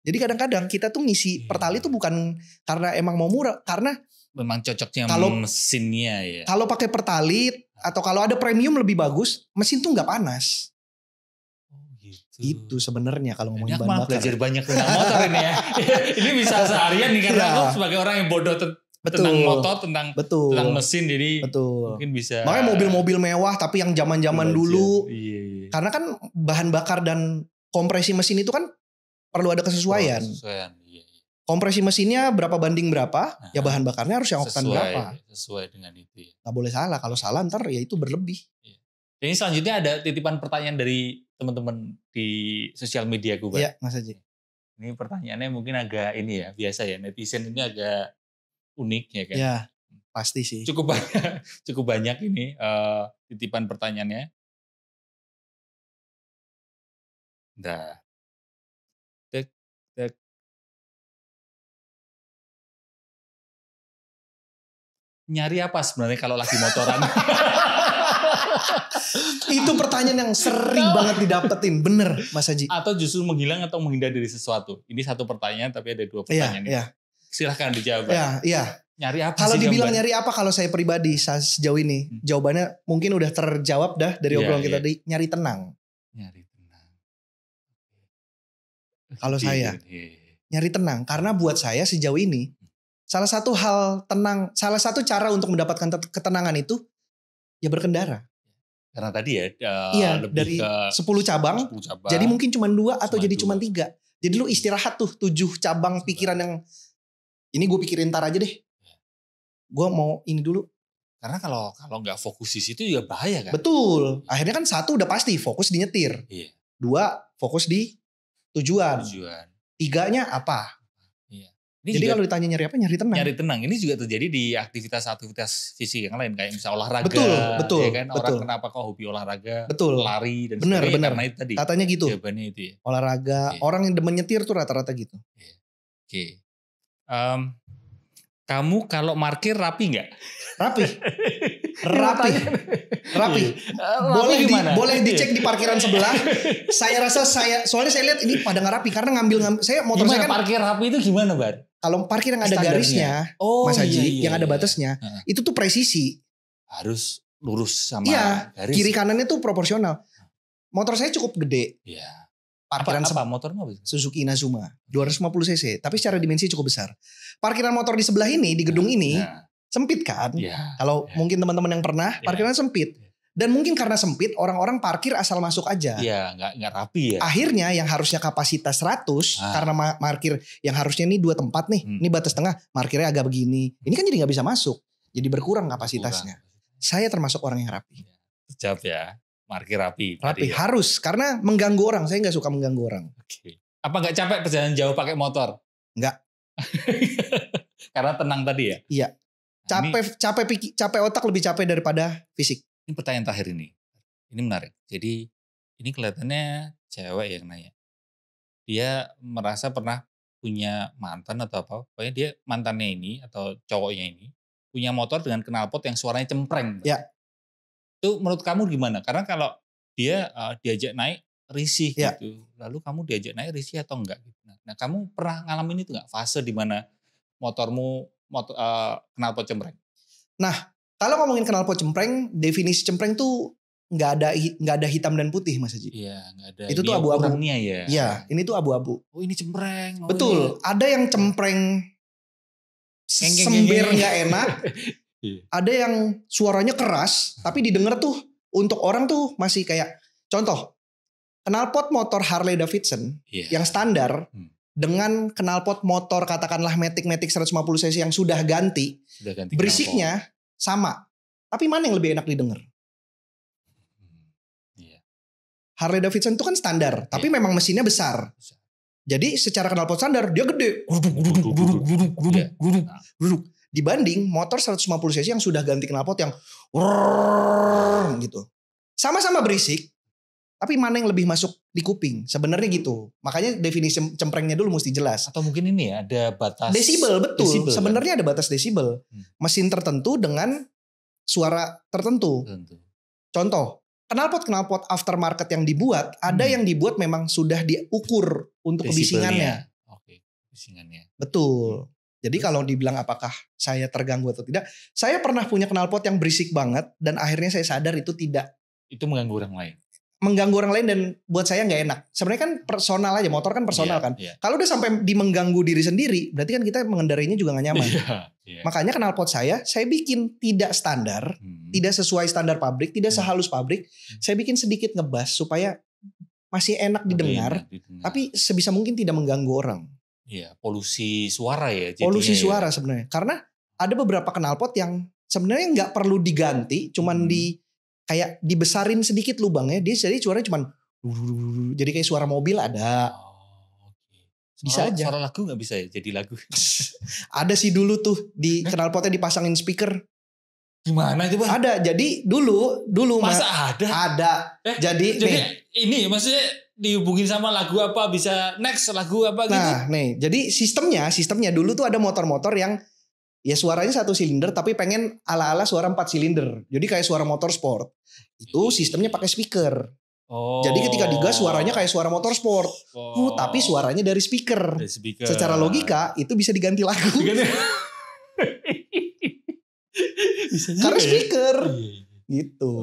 Jadi kadang-kadang kita tuh ngisi Pertalite itu bukan karena emang mau murah. Karena memang cocoknya mesinnya ya. Kalau pakai Pertalite atau kalau ada premium lebih bagus, mesin tuh gak panas. Itu sebenarnya kalau ngomongin bahan bakar. Belajar banyak tentang motor ini ya. Ini bisa seharian nih karena aku sebagai orang yang bodoh tentang motor, tentang mesin, jadi betul. Mungkin bisa. Makanya mobil-mobil mewah tapi yang zaman-zaman dulu. Iya. Karena kan bahan bakar dan kompresi mesin itu kan perlu ada kesesuaian. Iya. Kompresi mesinnya berapa banding berapa, ya bahan bakarnya harus yang oktan berapa. Sesuai dengan itu. Ya. Gak boleh salah, kalau salah ntar ya itu berlebih. Iya. Ini selanjutnya ada titipan pertanyaan dari teman-teman di sosial media gue. Iya, Mas Haji. Ini pertanyaannya mungkin agak ini ya, biasa ya, netizen ini agak unik ya kan. Iya, pasti sih. Cukup banyak ini titipan pertanyaannya. Nah. Tek. Nyari apa sebenarnya kalau lagi motoran? Itu pertanyaan yang sering banget didapetin, bener Mas Haji. Atau justru menghilang atau menghindar dari sesuatu. Ini satu pertanyaan tapi ada dua pertanyaan. Iya. Silahkan dijawab. Iya. Nyari apa kalau sih? Dibilang nyari apa kalau saya pribadi sejauh ini, jawabannya mungkin udah terjawab dah dari obrolan kita tadi. Nyari tenang. Kalau saya nyari tenang, karena buat saya sejauh ini salah satu cara untuk mendapatkan ketenangan itu ya berkendara. Karena tadi lebih dari ke 10 cabang, jadi mungkin cuma 2 atau jadi cuma 3. Jadi lu istirahat tuh 7 cabang pikiran yang ini gue pikirin ntar aja deh. Gue mau ini dulu. Karena kalau nggak fokus di situ juga bahaya kan. Betul. Akhirnya kan 1 udah pasti fokus di nyetir. 2 fokus di tujuan. 3-nya apa? Ini jadi kalau ditanya nyari apa? Nyari tenang. Nyari tenang. Ini juga terjadi di aktivitas fisik yang lain. Kayak misalnya olahraga. Betul. Ya kan? Orang kenapa kok hobi olahraga. Betul. Lari dan sebagainya. Benar. Karena itu tadi. Katanya gitu. Jawabannya itu ya. Olahraga. Orang yang demen nyetir tuh rata-rata gitu. Oke. Kamu kalau parkir rapi nggak? Rapi. Boleh dicek di parkiran sebelah. Saya rasa soalnya saya lihat ini pada nggak rapi karena ngambil saya motor gimana, saya kan. Parkir rapi itu gimana, Bar? Kalau parkir yang ada garisnya, Mas Haji, yang ada batasnya, itu tuh presisi. Harus lurus sama garis. Kiri kanannya tuh proporsional. Motor saya cukup gede. Iya. Parkiran apa motornya apa? Suzuki Inazuma 250 cc, tapi secara dimensi cukup besar. Parkiran motor di sebelah ini, di gedung ini sempit kan? Kalau mungkin teman-teman yang pernah, parkiran sempit. Dan mungkin karena sempit, orang-orang parkir asal masuk aja. Iya, nggak rapi ya. Akhirnya yang harusnya kapasitas 100, karena parkir yang harusnya ini 2 tempat nih, ini batas tengah, parkirnya agak begini. Ini kan jadi nggak bisa masuk, jadi berkurang kapasitasnya. Saya termasuk orang yang rapi. Jawab ya. Parkir rapi harus karena mengganggu orang. Saya nggak suka mengganggu orang. Oke. Apa nggak capek perjalanan jauh pakai motor? Nggak. Karena tenang tadi ya. Iya. Capek otak lebih capek daripada fisik. Ini pertanyaan terakhir ini. Ini menarik. Jadi ini kelihatannya cewek yang nanya. Dia merasa pernah punya mantan atau apa. Pokoknya dia mantannya ini atau cowoknya ini punya motor dengan knalpot yang suaranya cempreng. Ya. Itu menurut kamu gimana? Karena kalau dia diajak naik risih gitu. Lalu kamu diajak naik risih atau enggak? Nah kamu pernah ngalamin itu enggak? Fase di mana motormu knalpot cempreng? Nah kalau ngomongin knalpot cempreng, definisi cempreng tuh nggak ada hitam dan putih Mas Haji. Iya nggak ada. Itu tuh abu-abu. Ya. Iya ini tuh abu-abu. Oh ini cempreng. Betul. Ini. Ada yang cempreng sember nggak enak. Ada yang suaranya keras, tapi didengar tuh untuk orang tuh masih kayak contoh knalpot motor Harley Davidson yang standar dengan knalpot motor katakanlah Matic 150 cc yang sudah ganti berisiknya sama, tapi mana yang lebih enak didengar? Harley Davidson itu kan standar, tapi memang mesinnya besar. Jadi secara knalpot standar dia gede, guduk. Dibanding motor 150 cc yang sudah ganti knalpot yang gitu. Sama-sama berisik, tapi mana yang lebih masuk di kuping? Sebenarnya gitu. Makanya definisi cemprengnya dulu mesti jelas. Atau mungkin ini ya ada batas desibel, betul. Desibel, sebenarnya ada batas desibel. Mesin tertentu dengan suara tertentu. Contoh, knalpot aftermarket yang dibuat, ada yang dibuat memang sudah diukur untuk kebisingannya. Oke, kebisingannya. Betul. Jadi kalau dibilang apakah saya terganggu atau tidak, saya pernah punya knalpot yang berisik banget dan akhirnya saya sadar itu tidak. Itu mengganggu orang lain. mengganggu orang lain dan buat saya nggak enak. Sebenarnya kan personal aja, motor kan personal kan. Kalau udah sampai di mengganggu diri sendiri, berarti kan kita mengendarainya juga nggak nyaman. Makanya knalpot saya bikin tidak standar, tidak sesuai standar pabrik, tidak sehalus pabrik. Saya bikin sedikit ngebas supaya masih enak didengar, tapi sebisa mungkin tidak mengganggu orang. Iya, polusi suara ya. Polusi suara sebenarnya. Karena ada beberapa knalpot yang sebenarnya nggak perlu diganti, cuman kayak dibesarin sedikit lubangnya, dia jadi suaranya cuman jadi kayak suara mobil ada. Bisa aja. Suara lagu nggak bisa ya jadi lagu? Ada sih dulu tuh di knalpotnya dipasangin speaker. Gimana itu Bang? Ada. Jadi dulu masa ada? Ada. Jadi ini maksudnya dihubungin sama lagu apa, bisa next lagu apa gitu? Nah nih, jadi sistemnya dulu tuh ada motor-motor yang ya suaranya 1 silinder tapi pengen ala-ala suara 4 silinder. Jadi kayak suara motor sport. Itu sistemnya pakai speaker. Jadi ketika digas suaranya kayak suara motor sport. Tapi suaranya dari speaker. Secara logika itu bisa diganti lagu. Karena speaker. Gitu.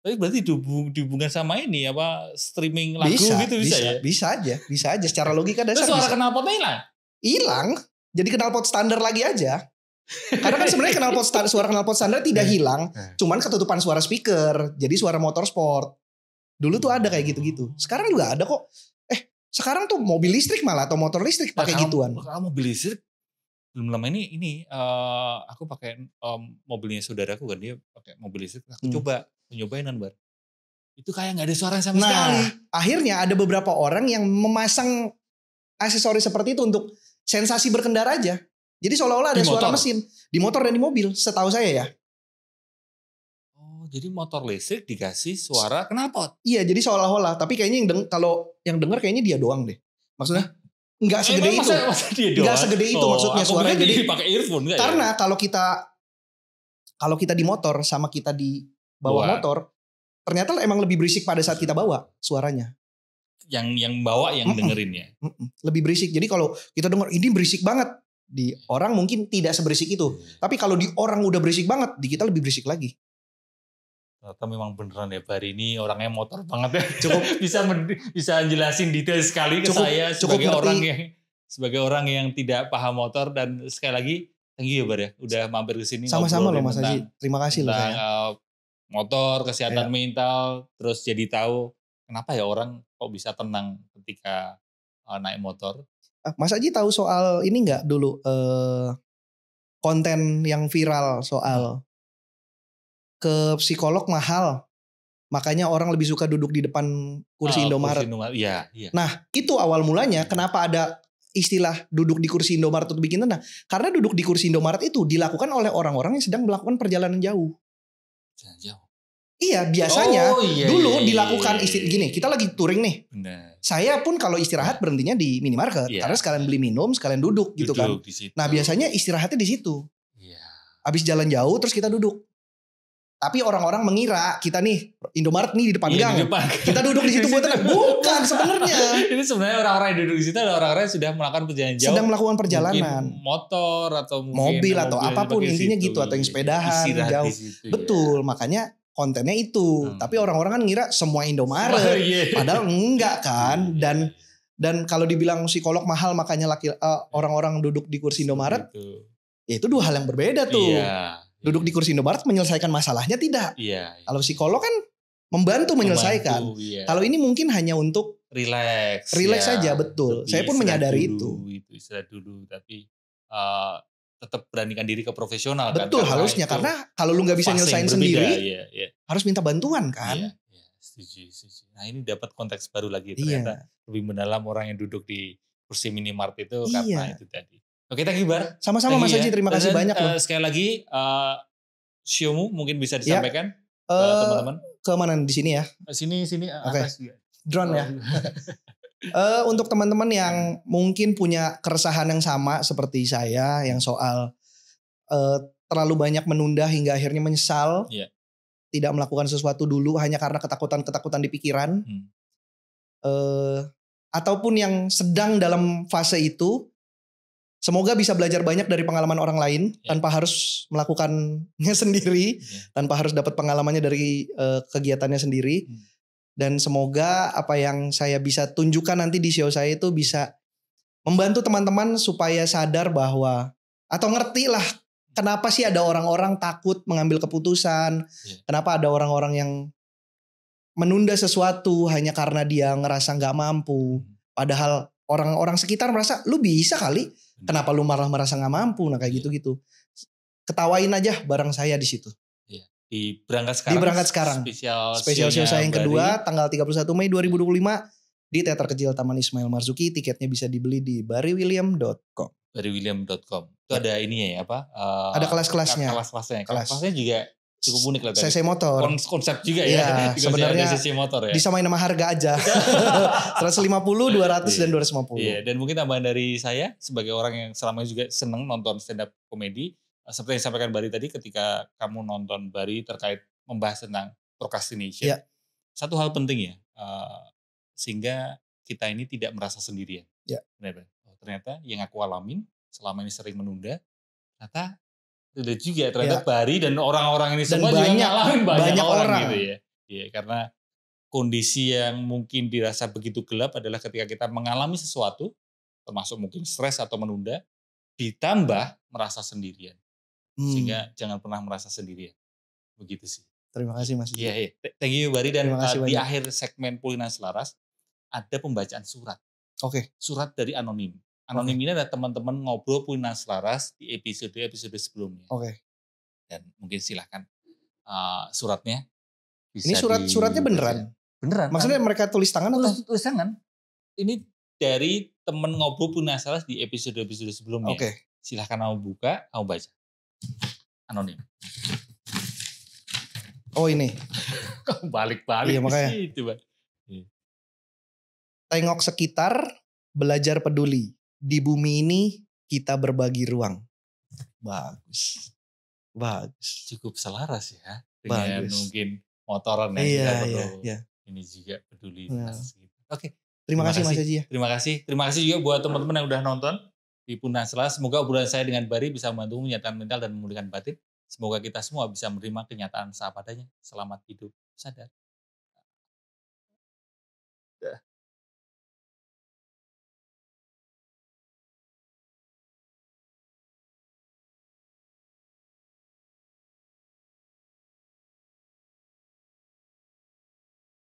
Tapi berarti dihubungkan sama ini apa streaming lagu gitu bisa ya? Bisa aja secara logika dasar. Terus suara knalpotnya hilang? Hilang. Jadi knalpot standar lagi aja. Karena kan sebenarnya suara knalpot standar tidak hilang, cuman ketutupan suara speaker. Jadi suara motor sport. Dulu tuh ada kayak gitu-gitu. Sekarang juga ada kok. Sekarang tuh mobil listrik malah atau motor listrik pakai gituan. Kalau mobil listrik belum lama ini aku pakai mobilnya saudaraku kan, dia pakai mobil listrik. Aku nyobain Bar. Itu kayak nggak ada suara sama sekali. Akhirnya ada beberapa orang yang memasang aksesoris seperti itu untuk sensasi berkendara aja. Jadi seolah-olah ada suara mesin di motor dan di mobil, setahu saya ya. Oh, jadi motor listrik dikasih suara knalpot. Iya, jadi seolah-olah. Tapi kayaknya kalau yang denger kayaknya dia doang deh. Maksudnya nggak segede itu. Nggak segede itu maksudnya suaranya. Jadi pakai earphone nggak? Karena kalau kita di motor sama kita di bawa motor, ternyata emang lebih berisik pada saat kita bawa suaranya. Yang bawa yang dengerin ya. Lebih berisik. Jadi kalau kita denger ini berisik banget, di orang mungkin tidak seberisik itu. Tapi kalau di orang udah berisik banget, di kita lebih berisik lagi. Ternyata memang beneran ya Bari ini orangnya motor banget ya. Cukup bisa jelasin detail sekali ke saya sebagai orang yang tidak paham motor, dan sekali lagi thank you ya Bar ya udah mampir ke sini. Sama-sama loh Mas Haji. Terima kasih loh saya. Motor, kesehatan mental, terus jadi tahu kenapa ya orang kok bisa tenang ketika naik motor. Mas Haji tahu soal ini nggak dulu konten yang viral soal ke psikolog mahal, makanya orang lebih suka duduk di depan kursi Indomaret. Iya. Nah itu awal mulanya kenapa ada istilah duduk di kursi Indomaret untuk bikin tenang. Karena duduk di kursi Indomaret itu dilakukan oleh orang-orang yang sedang melakukan perjalanan jauh. Iya, biasanya dulu dilakukan gini, kita lagi touring nih. Benar. Saya pun kalau istirahat berhentinya di minimarket karena sekalian beli minum, sekalian duduk gitu kan. Nah, biasanya istirahatnya di situ. Iya. Habis jalan jauh terus kita duduk. Tapi orang-orang mengira kita nih Indomaret nih di depan gang. Kita duduk di situ buat tenang. Bukan sebenarnya. Ini sebenarnya orang-orang yang duduk di situ adalah orang-orang yang sudah melakukan perjalanan jauh. Sedang melakukan perjalanan. Mungkin motor atau mungkin mobil atau apapun intinya gitu, atau yang sepedahan jauh. Betul, makanya kontennya itu. Tapi orang-orang kan ngira semua Indomaret. Padahal enggak kan. Dan kalau dibilang psikolog mahal makanya orang-orang duduk di kursi Indomaret. Ya itu dua hal yang berbeda tuh. Duduk di kursi Indomaret menyelesaikan masalahnya tidak. Kalau psikolog kan membantu menyelesaikan. Kalau ini mungkin hanya untuk relax saja, betul. Saya pun menyadari itu. Istirahat dulu, tapi tetap beranikan diri ke profesional. Betul, kan? Harusnya karena kalau lu nggak bisa nyelesain sendiri, harus minta bantuan kan. Setuju. Nah ini dapat konteks baru lagi ternyata lebih mendalam orang yang duduk di kursi minimart itu karena itu tadi. Oke, thank you Bar. Sama-sama Mas Haji, terima kasih banyak loh. Sekali lagi, siomu mungkin bisa disampaikan ke teman-teman. Ke mana di sini ya? Sini. Oke. Drone ya. Untuk teman-teman yang mungkin punya keresahan yang sama seperti saya, yang soal terlalu banyak menunda hingga akhirnya menyesal, tidak melakukan sesuatu dulu hanya karena ketakutan di pikiran, ataupun yang sedang dalam fase itu. Semoga bisa belajar banyak dari pengalaman orang lain tanpa harus melakukannya sendiri, tanpa harus dapat pengalamannya dari kegiatannya sendiri. Dan semoga apa yang saya bisa tunjukkan nanti di show saya itu bisa membantu teman-teman supaya sadar bahwa, atau ngerti lah kenapa sih ada orang-orang takut mengambil keputusan. Kenapa ada orang-orang yang menunda sesuatu hanya karena dia ngerasa gak mampu. Padahal orang-orang sekitar merasa lu bisa kali. Kenapa lu malah merasa gak mampu. Nah kayak gitu-gitu. Ketawain aja bareng saya di situ. Di Berangkat Sekarang. Spesial show saya yang kedua tanggal 31 Mei 2025 di Teater Kecil Taman Ismail Marzuki. Tiketnya bisa dibeli di barrywilliam.com. barrywilliam.com. Itu ada ininya ya apa? Ada kelas-kelasnya. Kelas-kelasnya juga cukup unik lah tadi. CC motor. Konsep juga ya. Sebenarnya CC motor ya. Disamain nama harga aja. 150, 200 dan 250. Iya, dan mungkin tambahan dari saya sebagai orang yang selama ini juga seneng nonton stand up komedi, seperti yang disampaikan Bari tadi ketika kamu nonton Bari terkait membahas tentang procrastination. Satu hal penting ya, sehingga kita ini tidak merasa sendirian. Benar-benar. Ternyata yang aku alamin selama ini sering menunda, ternyata tidak juga. Ternyata Bari dan orang-orang ini semua juga ngalamin banyak orang gitu ya. Iya, karena kondisi yang mungkin dirasa begitu gelap adalah ketika kita mengalami sesuatu, termasuk mungkin stres atau menunda, ditambah merasa sendirian. Sehingga jangan pernah merasa sendirian. Begitu sih. Terima kasih Mas. Iya. Thank you Bari. Dan di akhir segmen Pulinan Selaras ada pembacaan surat. Surat dari Anonim. Anonim ini adalah teman-teman ngobrol Pulinan Selaras di episode sebelumnya. Dan mungkin silahkan suratnya. Ini suratnya beneran? Beneran. Maksudnya mereka tulis tangan atau? Tulis tangan. Ini dari teman ngobrol Pulinan Selaras di episode sebelumnya. Silahkan kamu buka, kamu baca. Anonim. Oh ini. Balik-balik makanya. Situ, Bang. Tengok sekitar, belajar peduli. Di bumi ini kita berbagi ruang. Bagus. Cukup selaras ya. Dengan mungkin motoran yang ini juga peduli. Terima kasih Mas Haji ya. Terima kasih juga buat teman-teman yang udah nonton di Pulinan Selaras. Semoga obrolan saya dengan Bari bisa membantu menyatakan mental dan memulihkan batin. Semoga kita semua bisa menerima kenyataan seadanya. Selamat hidup sadar.